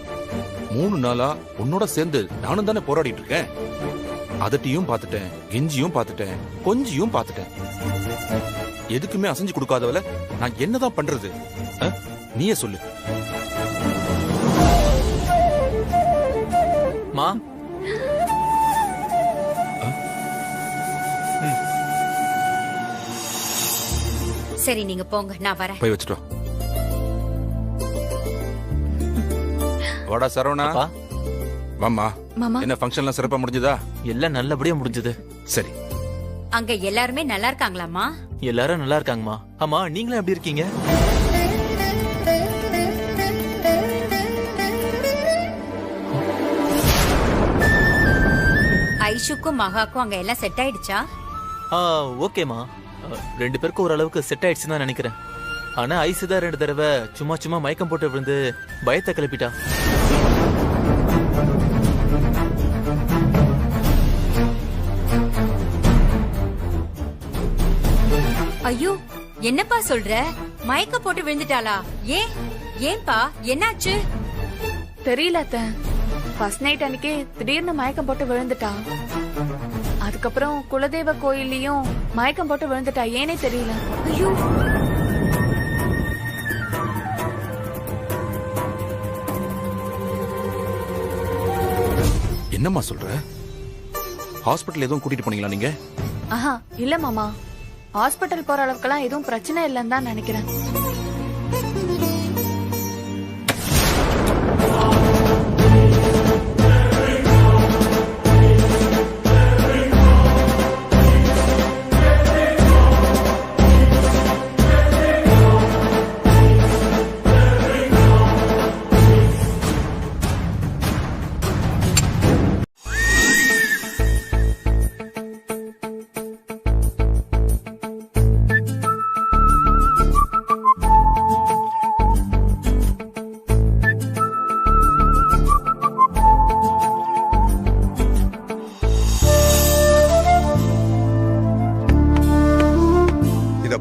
3 நாளா உன்னோட சேர்ந்து நானும் தானே போராடிட்டு இருக்கேன். அதட்டியும் பாத்துட்டேன், கெஞ்சியும் பாத்துட்டேன், கொஞ்சியும் பாத்துட்டேன். எதுக்குமே அசைஞ்சு கொடுக்காதவள நான் என்னதான் பண்றது? நீயே சொல்லு. மா சரி நீங்க போங்க, நான் வரேன். போய் வச்சுட்டோம். வாடா சரவணா. வாமா. மாமா. என்ன ஃபங்க்ஷன்லாம் சிறப்பா முடிஞ்சதா? எல்லாம் நல்லபடியா முடிஞ்சது. சரி அங்க எல்லாருமே நல்லா இருக்காங்களாமா? எல்லாரும் நல்லா இருக்காங்கம்மா. ஆமா, நீங்களும் எப்படி இருக்கீங்க? ஐஷுக்கும் மகாக்கும் அங்க எல்லாம் செட் ஆயிடுச்சா? ஓகேம்மா. 2 பேருக்கும் ஓரளவுக்கு செட் ஆயிடுச்சுன்னு தான் நினைக்கிறேன். ஆனா ஐசு தான் 2 தடவை சும்மா மயக்கம் போட்டு விழுந்து பயத்தை கிளப்பிட்டா. ஐயோ, என்னப்பா சொல்ற? மயக்க போட்டு விழுந்துட்டாளா? ஏன்பா என்னாச்சு? தெரியல அத்தை. ஃபர்ஸ்ட் நைட் அன்னைக்கு திடீர்னு மயக்கம் போட்டு விழுந்துட்டா. அதுக்கப்புறம் குலதெய்வ கோயில்லையும் மயக்கம் போட்டு விழுந்துட்டா. ஏனே தெரியல. ஐயோ, என்னம்மா சொல்ற? ஹாஸ்பிட்டல் எதுவும் கூட்டிட்டு போனீங்களா நீங்க? ஆஹா, இல்ல மாமா. ஹாஸ்பிட்டல் போற அளவுக்குலாம் எதுவும் பிரச்சனை இல்லைன்னு தான் நினைக்கிறேன்.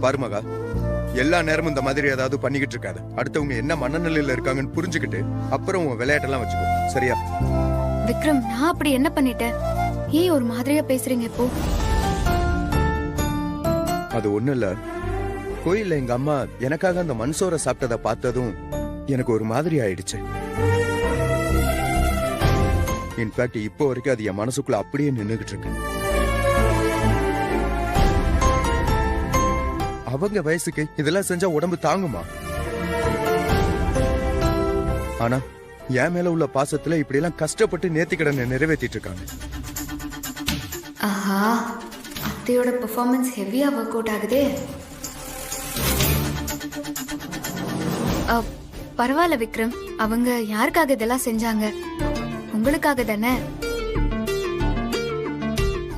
பாரு மகா, எல்லா நேரமும் இந்த மாதிரி ஏதாவது பண்ணிக்கிட்டு இருக்காது. அடுத்தவங்க என்ன மனநிலையில இருக்காங்கன்னு புரிஞ்சுக்கிட்டு அப்புறம் உன் விளையாட்டெல்லாம் வச்சுக்கோ, சரியா? விக்ரம், நான் அப்படி என்ன பண்ணிட்டேன்? ஏன் ஒரு மாதிரியா பேசுறீங்க இப்போ? அது ஒண்ணு இல்ல, கோயில்ல எங்க அம்மா எனக்காக அந்த மண்சோரை சாப்பிட்டதை பார்த்ததும் எனக்கு ஒரு மாதிரி ஆயிடுச்சு. இன்ஃபேக்ட் இப்போ வரைக்கும் அது என் மனசுக்குள்ள அப்படியே நின்னுகிட்டு இருக்கு. அவங்க வயசுக்கு இதெல்லாம் செஞ்சா உடம்பு தாங்குமா? ஆனா என் மேல உள்ள பாசத்துல இப்படி எல்லாம் கஷ்டப்பட்டு நேர்த்திக்கடனை நிறைவேற்றிட்டு இருக்காங்க. ஆஹா, அத்தையோட பெர்ஃபார்மன்ஸ் ஹெவியா ஒர்க் அவுட் ஆகுதே. பரவாயில்ல விக்ரம், அவங்க யாருக்காக இதெல்லாம் செஞ்சாங்க? உங்களுக்காக தானே.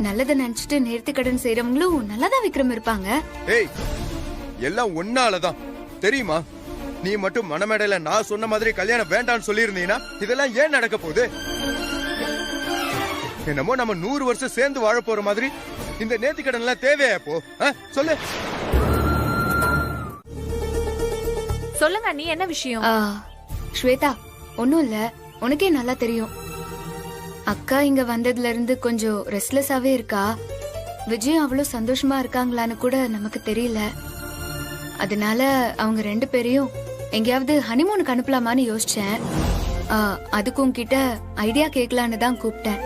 நல்லதை நினைச்சிட்டு நேர்த்திக்கடன் செய்யறவங்களும் நல்லாதான் விக்ரம் இருப்பாங்க. ஏய், எல்லாம் ஒன்னாலதான் தெரியுமா? நீ மட்டும் மனமேடையில நான் சொன்ன மாதிரி கல்யாணம் வேண்டான்னு சொல்லி இருந்தீங்கன்னா இதெல்லாம் ஏன் நடக்க போகுது? என்னமோ நம்ம 100 வருஷம் சேர்ந்து வாழ போற மாதிரி இந்த நேர்த்திக்கடன் எல்லாம் தேவையா போ? சொல்லு. சொல்லுங்க, நீ என்ன விஷயம்? ஸ்வேதா, ஒன்னும் இல்ல, உனக்கே நல்லா தெரியும். அக்கா இங்க வந்ததுல இருந்து கொஞ்சம் ரெஸ்ட்லெஸ்ஸாவே இருக்கா. விஜய் அவ்வளவு சந்தோஷமா இருக்காங்களான்னு கூட நமக்கு தெரியல. அதனால அவங்க 2 பேரையும் எங்கேயாவது ஹனிமூனுக்கு அனுப்பலாமான்னு யோசிச்சேன். அதுக்கும் கிட்ட ஐடியா கேட்கலான்னு தான் கூப்பிட்டேன்.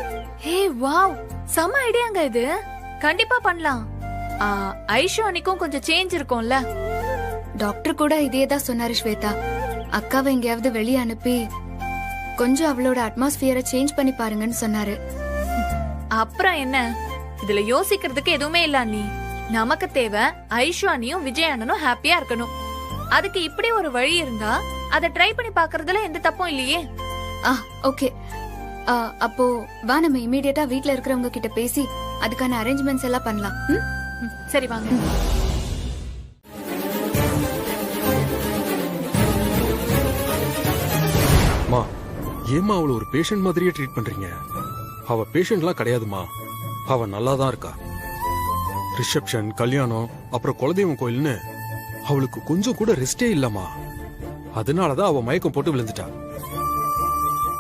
ஹே வாவ், செம ஐடியாங்க இது. கண்டிப்பா பண்ணலாம். ஐஷு அன்னைக்கும் கொஞ்சம் சேஞ்ச் இருக்கும்ல. டாக்டர் கூட இதே தான் சொன்னாரு ஸ்வேதா. அக்காவை எங்கேயாவது வெளியே அனுப்பி கொஞ்சம் அவளோட அட்மாஸ்பியரை சேஞ்ச் பண்ணி பாருங்கன்னு சொன்னாரு. அப்புறம் என்ன, இதுல யோசிக்கிறதுக்கு எதுவுமே இல்ல. நீ நமக்கு தேவை ஐஷு அண்ணியும் விஜய் அண்ணனும் ஹாப்பியா இருக்கணும். அதுக்கு இப்படி ஒரு வழி இருந்தா அதை ட்ரை பண்ணி பாக்குறதுல எந்த தப்பும் இல்லையே. ஓகே, அப்போ வா நம்ம இமீடியட்டா வீட்ல இருக்கிறவங்க கிட்ட பேசி அதுக்கான அரேஞ்ச்மெண்ட்ஸ் எல்லாம் பண்ணலாம். சரி வாங்க. மா, ஏமா அவளை ஒரு பேஷண்ட் மாதிரியே ட்ரீட் பண்றீங்க? அவ பேஷண்ட்லாம் கிடையாதுமா, அவ நல்லா தான் இருக்கா. ரிசப்ஷன், கல்யாணம், அப்புறம் குலதெய்வம் கோயில்னு அவளுக்கு கொஞ்சம் கூட ரெஸ்டே இல்லம்மா. அதனாலதான் அவ மயக்கம் போட்டு விழுந்துட்டா.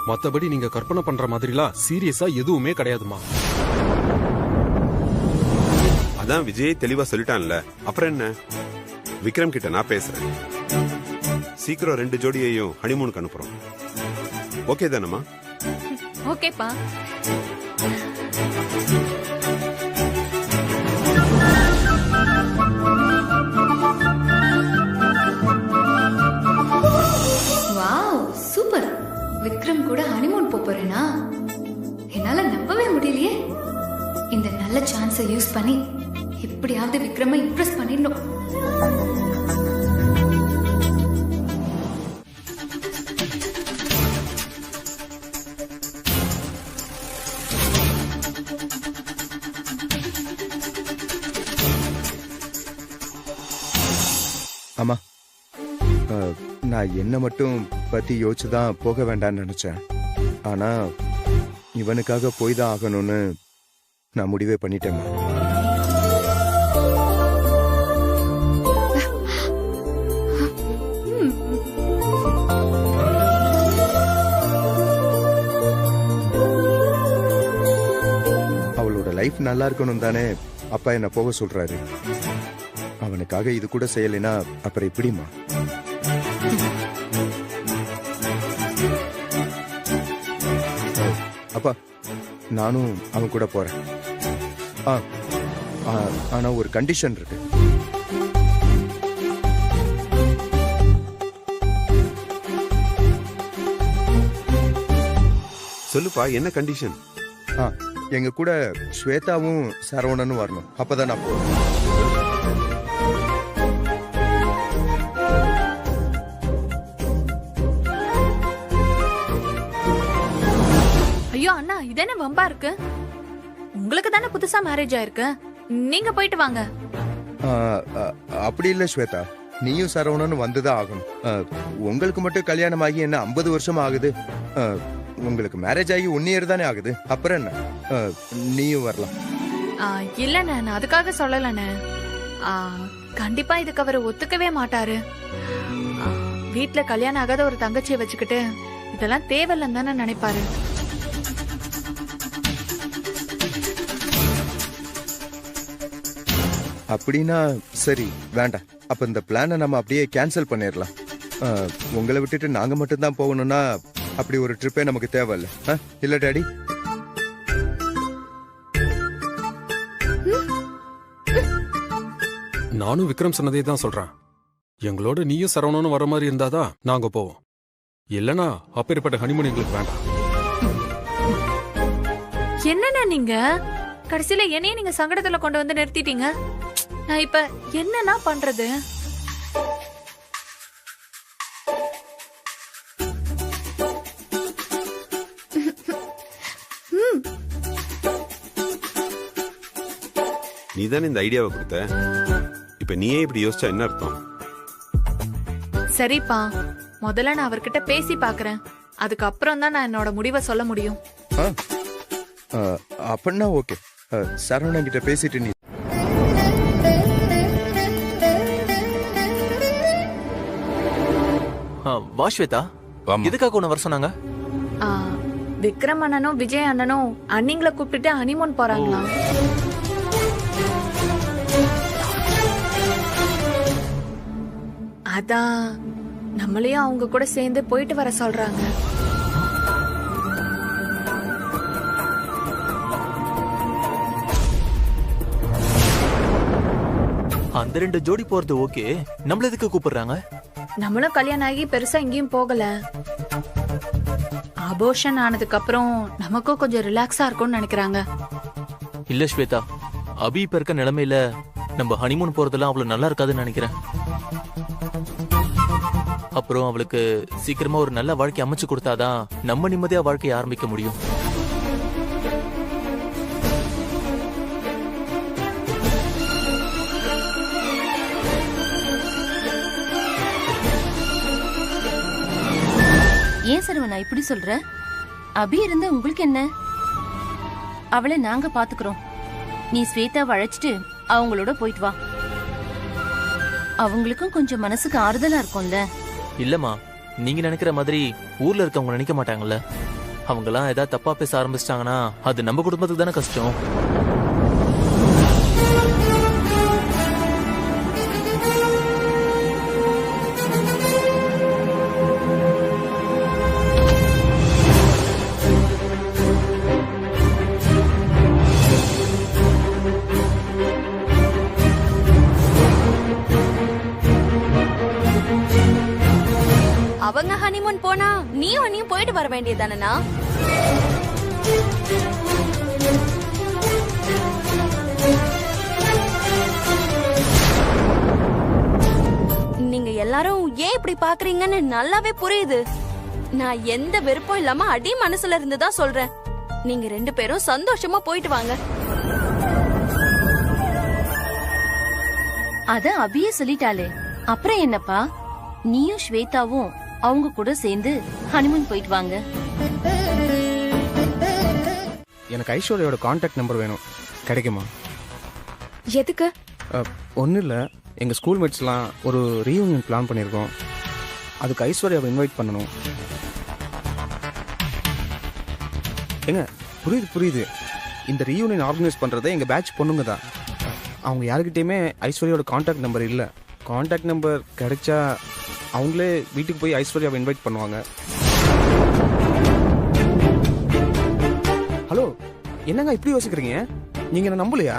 மத்தபடி நீங்க கற்பனை பண்ற மாதிரிலாம் சீரியஸா எதுவுமே கிடையாதுமா. அதான் விஜய் தெளிவா சொல்லிட்டான்ல, அப்புறம் என்ன? விக்ரம் கிட்ட நான் பேசுறேன். சீக்கிரம் 2 ஜோடியையும் ஹனிமூனுக்கு அனுப்புறோம். ஓகே தானம்மா? ஓகேப்பா. Wow, super. விக்ரம் கூட ஹனிமூன் போறேனா? என்னால நம்பவே முடியலையே. இந்த நல்ல சான்ஸை யூஸ் பண்ணி எப்படியாவது விக்ரம இம்ப்ரெஸ் பண்ணிடணும். ஆமா, நான் என்ன மட்டும் பத்தி யோசிச்சுதான் போக வேண்டாம்னு நினைச்சேன். ஆனா இவனுக்காக போய் தான் ஆகணும்னு நான் முடிவே பண்ணிட்டேன். அவளோட லைஃப் நல்லா இருக்கணும் தானே அப்பா என்ன போக சொல்றாரு. அவனுக்காக இது கூட செய்யலைன்னா அப்புறம் எப்படிமா? அப்பா, நானும் அவன் கூட போறேன். ஆனா ஒரு கண்டிஷன் இருக்கு. சொல்லுப்பா, என்ன கண்டிஷன்? எங்க கூட ஸ்வேதாவும் சரவணனும் வரணும். அப்பதான் நான் போறேன். ஐயோ அண்ணா, இதென்ன வம்பா இருக்கு? உங்களுக்கு தானே புதுசா மேரேஜ் ஆயிருக்கு, நீங்க போயிட்டு வாங்க. அப்படி இல்ல ஸ்வேதா, நீயும் சரவணனும் வந்துதான் ஆகணும். உங்களுக்கு மட்டும் கல்யாணம் ஆகி என்ன 50 வருஷம் ஆகுது? உங்களுக்கு மேரேஜ் ஆகி 1 இயர் தானே ஆகுது. அப்புறம் என்ன, நீயும் வரலாம். இல்லண்ணே, நான் அதுக்காக சொல்லலண்ணே. கண்டிப்பா இதுக்கு அவர் ஒத்துக்கவே மாட்டாரு. வீட்டுல கல்யாணம் ஆகாத ஒரு தங்கச்சியை வச்சுக்கிட்டு இதெல்லாம் தேவையில்லைன்னு தானே நினைப்பாரு. அப்படின்னா சரி, வேண்டாம். அப்ப இந்த பிளானை நம்ம அப்படியே கேன்சல் பண்ணிடலாம். உங்களை விட்டுட்டு நாங்க மட்டும்தான் போகணும்னா அப்படி ஒரு ட்ரிப்பே நமக்கு தேவையில்ல. இல்ல டாடி? நானும் விக்ரம் சொன்னதே தான் சொல்றேன். எங்களோட நீயும் சரவணனும் வர மாதிரி இருந்தாதான் நாங்க போவோம். இல்லனா அப்பேற்பட்ட ஹனிமூன் எங்களுக்கு வேண்டாம். என்னன்னா நீங்க கடைசியில என்னைய நீங்க சங்கடத்துல கொண்டு வந்து நிறுத்திட்டீங்க. நான் இப்ப என்னன்னா பண்றது? நீதானே இந்த ஐடியாவை கொடுத்த. இப்ப நீயே இப்படி யோசிச்சா என்ன அர்த்தம்? சரிப்பா, முதல்ல நான் அவர்கிட்ட பேசி பாக்குறேன். அதுக்கப்புறம் தான் நான் என்னோட முடிவை சொல்ல முடியும். அப்படின்னா ஓகே. சரவணன் கிட்ட பேசிட்டு நீ வாஷ்வேதா, எதுக்காக உன்னை வர சொன்னாங்க? விக்ரம் அண்ணனும் விஜய் அண்ணனும் அண்ணிங்களை கூப்பிட்டுட்டு ஹனிமூன் போறாங்களாம். அதான் நம்மளையும் அவங்க கூட சேர்ந்து போயிட்டு வர சொல்றாங்க. அந்த 2 ஜோடி போறது ஓகே, நம்மள எதுக்கு கூப்பிடுறாங்க? நம்மளும் கல்யாணம் ஆகி பெருசா எங்கேயும் போகல. அபோஷன் ஆனதுக்கு அப்புறம் நமக்கும் கொஞ்சம் ரிலாக்ஸா இருக்கும்னு நினைக்கிறாங்க. இல்ல ஸ்வேதா, அபி இப்ப இருக்க நிலைமையில நம்ம ஹனிமூன் போறதெல்லாம் அவ்வளவு நல்லா இருக்காதுன்னு நினைக்கிறேன். அப்புறம் அவளுக்கு சீக்கிரமா ஒரு நல்ல வாழ்க்கை அமைச்சு கொடுத்தாதான் நம்ம நிம்மதியா வாழ்க்கையை ஆரம்பிக்க முடியும். ஏன் சரவணா இப்படி சொல்ற? அபி இருந்தா உங்களுக்கு என்ன? அவளை நாங்க பாத்துக்கிறோம். நீ ஸ்வேதாவை அழைச்சிட்டு அவங்களோட போயிட்டு வா. அவங்களுக்கும் கொஞ்சம் மனசுக்கு ஆறுதலா இருக்கும்ல. இல்லம்மா, நீங்க நினைக்கிற மாதிரி ஊர்ல இருக்கவங்க நினைக்க மாட்டாங்கல்ல. அவங்கலாம் ஏதாவது தப்பா பேச ஆரம்பிச்சிட்டாங்கன்னா அது நம்ம குடும்பத்துக்கு தானே கஷ்டம். அவங்க ஹனிமூன் போனா நீயும் அண்ணியும் போயிட்டு வர வேண்டியதானண்ணா? எல்லாரும் ஏன் இப்படி பாக்குறீங்கன்னு நல்லாவே புரியுது. நான் எந்த வெறுப்பும் இல்லாம அடி மனசுல இருந்துதான் சொல்றேன். நீங்க 2 பேரும் சந்தோஷமா போயிட்டு வாங்க. அத அபியே சொல்லிட்டாளே, அப்புறம் என்னப்பா? நீயும் ஸ்வேதாவும் அவங்க கூட சேர்ந்து ஹனிமூன் போயிட்டு வாங்க. எனக்கு ஐஸ்வர்யாவோட கான்டாக்ட் நம்பர் வேணும், கிடைக்குமா? எதுக்கு? ஒன்றும் இல்லை, எங்கள் ஸ்கூல் மேட்ஸ்லாம் ஒரு ரீயூனியன் பிளான் பண்ணியிருக்கோம். அதுக்கு ஐஸ்வர்யாவை இன்வைட் பண்ணணும். ஏங்க புரியுது. இந்த ரீயூனியன் ஆர்கனைஸ் பண்ணுறதே எங்கள் பேட்ச் பொண்ணுங்க தான். அவங்க யாருக்கிட்டேயுமே ஐஸ்வர்யாவோட கான்டாக்ட் நம்பர் இல்லை. கான்டாக்ட் நம்பர் கிடைச்சா அவங்களே வீட்டுக்கு போய் ஐஸ்வர்யாவை இன்வைட் பண்ணுவாங்க. ஹலோ, என்னங்க இப்படி யோசிக்கிறீங்க? நீங்க என்ன நம்பலையா?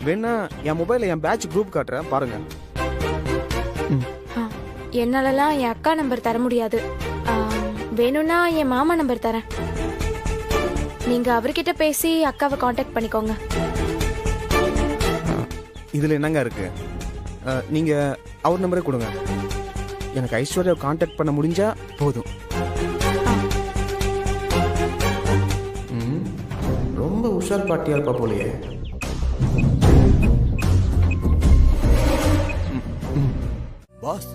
வேணா என் மொபைல்ல என் பேட்ச் குரூப் காட்டுறேன், பாருங்க. என்னாலலாம் என் அக்கா நம்பர் தர முடியாது. வேணும்னா என் மாமா நம்பர் தரேன். நீங்க அவர்கிட்ட பேசி அக்காவை காண்டாக்ட் பண்ணிக்கோங்க. இதுல என்னங்க இருக்கு? நீங்க அவர் நம்பரே கொடுங்க. எனக்கு ஐஸ்வர்யாவை காண்டாக்ட் பண்ண முடிஞ்சா போதும். ரொம்ப உஷார் பாட்டியா இருப்பா போலயே. பாஸ்,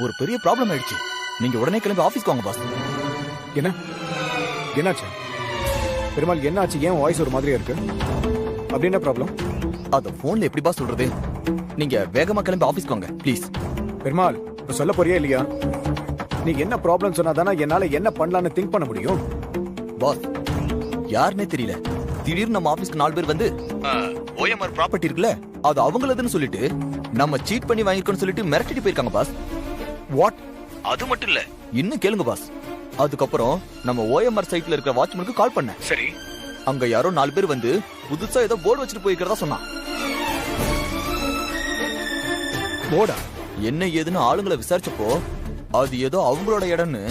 ஒரு பெரிய ப்ராப்ளம் ஆயிடுச்சு. நீங்க உடனே கிளம்பி ஆபீஸ்க்கு வாங்க பாஸ். என்னாச்சு பெருமாள்? என்னாச்சு? ஏன் வாய்ஸ் ஒரு மாதிரியா இருக்கு? அப்படி என்ன ப்ராப்ளம்? அத போன்ல எப்படி பாஸ் சொல்றது? நீங்க வேகமா கிளம்பி ஆபீஸ்க்கு வாங்க ப்ளீஸ். பெருமாள், இப்ப சொல்ல போறியா இல்லையா? நீங்க என்ன ப்ராப்ளம் சொன்னாதானே என்னால என்ன பண்ணலாம்னு திங்க் பண்ண முடியும். பாஸ், யாருன்னே தெரியல, திடீர்னு நம்ம ஆபீஸ்க்கு 4 பேர் வந்து OMR ப்ராப்பர்ட்டி இருக்குல்ல, அது அவங்களதுன்னு சொல்லிட்டு நம்ம சீட் பண்ணி வாங்கிருக்கோம்னு சொல்லிட்டு மிரட்டிட்டு போயிருக்காங்க பாஸ். வாட்? அது மட்டும் இல்ல, இன்னும் கேளுங்க பாஸ். அதுக்கப்புறம் நம்ம OMR சைட்ல இருக்கிற வாட்ச்மேனுக்கு கால் பண்ணேன். சரி, அங்க யாரோ 4 பேர் வந்து புதுசா ஏதோ போர்டு வச்சுட்டு போயிருக்கிறதா சொன்னான். போர்டா? என்ன ஏதுன்னு ஆளுங்களை விசாரிச்சப்போ அது ஏதோ அவங்களோட இடம்னு,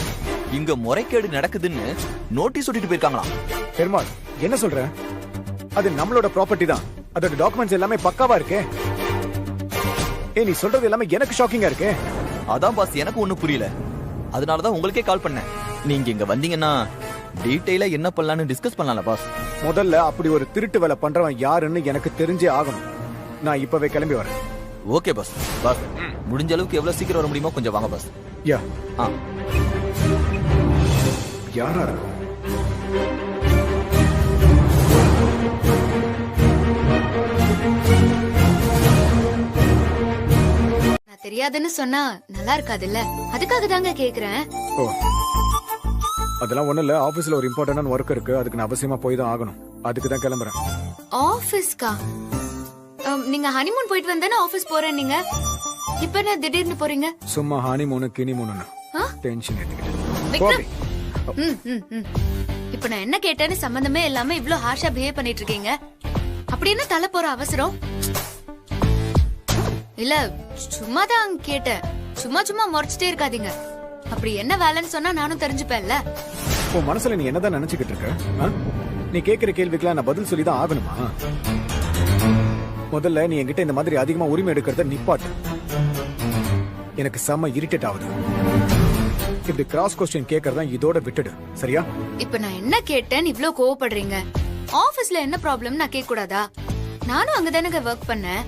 இங்க முறைகேடு நடக்குதுன்னு நோட்டீஸ் ஒட்டிட்டு போயிருக்காங்களாம். பெருமாள், என்ன சொல்ற? அது நம்மளோட ப்ராப்பர்ட்டி தான். அதோட டாக்குமெண்ட்ஸ் எல்லாமே பக்காவா இருக்கு. நீ சொல்றது எல்லாமே எனக்கு ஷாக்கிங்கா இருக்கு. அதான் பாஸ், எனக்கு ஒண்ணும் புரியல. அதனாலதான் உங்களுக்கே கால் பண்ணேன். நீங்க இங்க வந்தீங்கன்னா டீடைலா என்ன பண்ணலாம்னு டிஸ்கஸ் பண்ணலாம்ல பாஸ். முதல்ல அப்படி ஒரு திருட்டு வேலை பண்றவன் யாருன்னு எனக்கு தெரிஞ்சே ஆகணும். நான் இப்பவே கிளம்பி வரேன். Okay pass. பாஸ், முடிஞ்ச அளவுக்கு எவ்வளவு சீக்கிரம் வர முடியுமோ கொஞ்சம் வாங்க பாஸ். யா. யாரா இருக்கும்? நான் தெரியாதுன்னு சொன்னா நல்லா இருக்காதுல்ல, அதுக்காக தாங்க கேக்குறேன். ஓ, அதெல்லாம் ஒண்ணு இல்ல. ஆபீஸ்ல ஒரு இம்பார்ட்டன்டான ஒர்க் இருக்கு, அதுக்கு நான் அவசியமா போய் தான் ஆகணும். அதுக்கு தான் கிளம்புறேன். ஆபீஸ்க்கா? நீங்க ஹனிமூன் போயிட்டு வந்தானே ஆபீஸ் போறேன் நீங்க. இப்ப என்ன திடீர்னு போறீங்க? சும்மா ஹனிமூனு கினிமூனு டென்ஷன் ஏத்திக்கிட்டு. இப்ப நான் என்ன கேட்டேன்னு சம்பந்தமே இல்லாம இவ்ளோ ஹார்ஷா பிஹேவ் பண்ணிட்டு இருக்கீங்க. அப்படி என்ன தலை போற அவசரம்? இல்ல, சும்மா தான் கேட்டேன். சும்மா முறைச்சிட்டே இருக்காதீங்க. அப்படி என்ன வேலைன்னு சொன்னா நானும் தெரிஞ்சுப்பேன்ல. உன் மனசுல நீ என்னதான் நினைச்சுக்கிட்டு இருக்க? நீ கேக்குற கேள்விக்கெல்லாம் நான் பதில் சொல்லிதான் ஆகணுமா? முதல்ல நீ என்கிட்ட இந்த மாதிரி அதிகமா உரிமை எடுக்கிறத நிப்பாட்டு. எனக்கு செம்ம இரிட்டேட் ஆகுது. இப்படி கிராஸ் கொஸ்டின் கேக்குறதா இதோட விட்டுடு, சரியா? இப்ப நான் என்ன கேட்டேன்னு இவ்ளோ கோவப்படுறீங்க? ஆபீஸ்ல என்ன ப்ராப்ளம் நான் கேட்க கூடாதா? நானும் அங்கதானங்க ஒர்க் பண்ணேன்.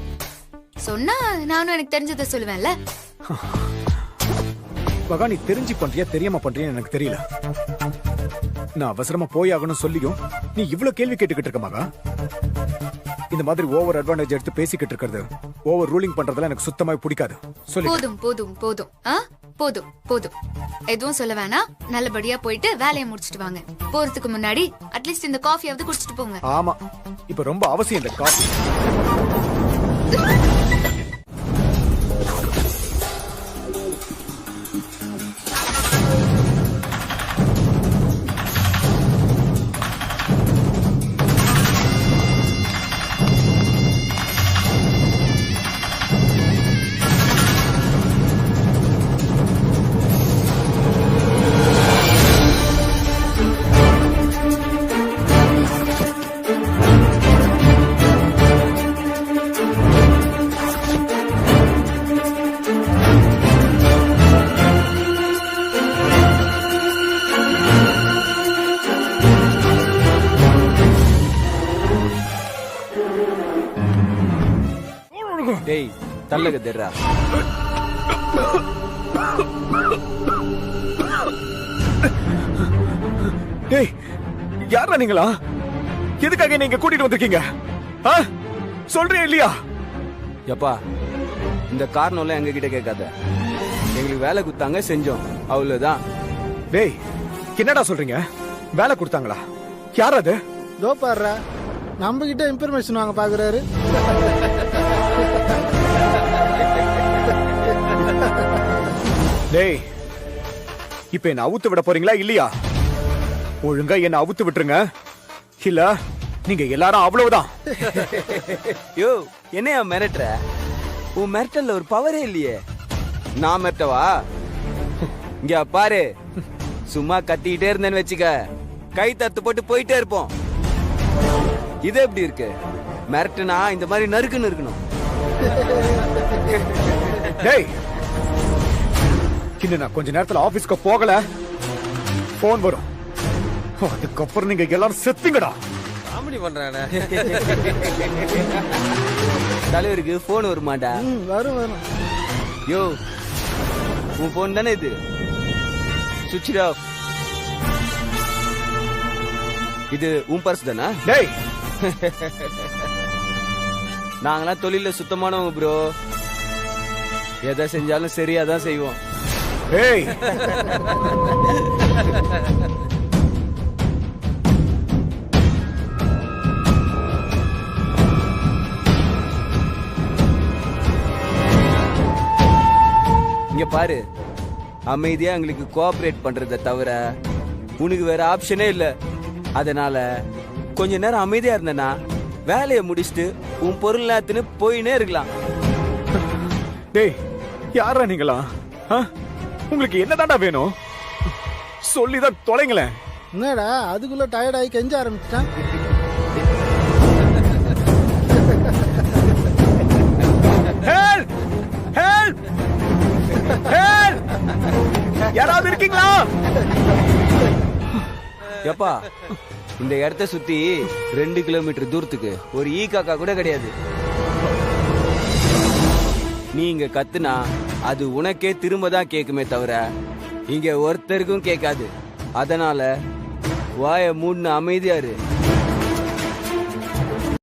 சொன்னா நானும் எனக்கு தெரிஞ்சதை சொல்லுவேன்ல. மகா, நீ தெரிஞ்சு பண்றியா தெரியாம பண்றியா எனக்கு தெரியல. நான் அவசரமா போய் ஆகணும் சொல்லியும் நீ இவ்வளவு கேள்வி கேட்டுக்கிட்டு இருக்க மகா. இந்த மாதிரி ஓவர் அட்வான்டேஜ் எடுத்து பேசிக்கிட்டு இருக்கிறது, ஓவர் ரூலிங் பண்றதெல்லாம் எனக்கு சுத்தமா பிடிக்காது. சொல்லு. போதும் போதும் போதும். போதும் போதும். எதுவும் சொல்ல வேணாம். நல்லபடியா போயிட்டு வேலையை முடிச்சிட்டு வாங்க. போறதுக்கு முன்னாடி அட்லீஸ்ட் இந்த காஃபியாவது குடிச்சிட்டு போங்க. ஆமா, இப்ப ரொம்ப அவசியம் இந்த காஃபி. தள்ளக தெர்றா. டேய் யாரா நீங்களா? எதுக்காக நீங்க கூட்டிட்டு வந்திருக்கீங்க? சொல்றேன் இல்லையா? எப்பா இந்த காரணம்லாம் எங்க கிட்ட கேட்காத. எங்களுக்கு வேலை கொடுத்தாங்க, செஞ்சோம், அவ்வளவுதான். டேய் என்னடா சொல்றீங்க? வேலை கொடுத்தாங்களா? யார் அது? தோ பாருடா, நம்ம கிட்ட இன்ஃபர்மேஷன் வாங்க பாக்குறாரு. டேய் இப்ப என்ன அவுத்து விட போறீங்களா இல்லையா? ஒழுங்கா என்ன அவுத்து விட்டுருங்க, இல்ல நீங்க எல்லாரும் அவ்வளவுதான். யோ என்னையா மிரட்டுற? உன் மிரட்டல்ல ஒரு பவரே இல்லையே. நான் மிரட்டவா? இங்க பாரு, சும்மா கத்திக்கிட்டே இருந்தேன்னு வச்சுக்க, கை தத்து போட்டு போயிட்டே இருப்போம். இது எப்படி இருக்கு? மிரட்டுனா இந்த மாதிரி நறுக்குன்னு இருக்கணும். டேய் இன்னும் நான் கொஞ்ச நேரத்துல ஆபீஸ்க்கு போகல, போன் வரும். அதுக்கப்புறம் நீங்க எல்லாரும் செத்துங்கடா. காமெடி பண்றானே. தலைவருக்கு போன் வருமாடா? வரும் வரும். யோ உன் போன் தானே இது? சுவிட்ச் ஆஃப். இது உன் பர்ஸ் தானா? டேய் நாங்களாம் தொழில சுத்தமானவங்க ப்ரோ. எதை செஞ்சாலும் சரியாதான் செய்வோம். டேய் இங்க பாரு, அமைதியா எங்களுக்கு கோஆபரேட் பண்றத தவிர உனக்கு வேற ஆப்ஷனே இல்ல. அதனால கொஞ்ச நேரம் அமைதியா இருந்தனா வேலையை முடிச்சுட்டு உன் பொருள் எல்லாத்துன்னு போயினே இருக்கலாம். டேய் யாரா நீங்களா? உங்களுக்கு என்னதான்டா வேணும்? சொல்லிதான் தொலைங்களேன். என்னடா அதுக்குள்ள டயர்ட் ஆகி கெஞ்ச ஆரம்பிச்சிட்டான். Help help help! யாராவது இருக்கீங்களா? எப்பா இந்த இடத்த சுத்தி 2 கிலோமீட்டர் தூரத்துக்கு ஒரு ஈ காக்கா கூட கிடையாது. நீ இங்க கத்துனா அது உனக்கே திரும்ப தான் கேக்குமே தவிர இங்க ஒருத்தருக்கும் கேட்காது. அதனால வாய மூடுன அமைதியா இரு.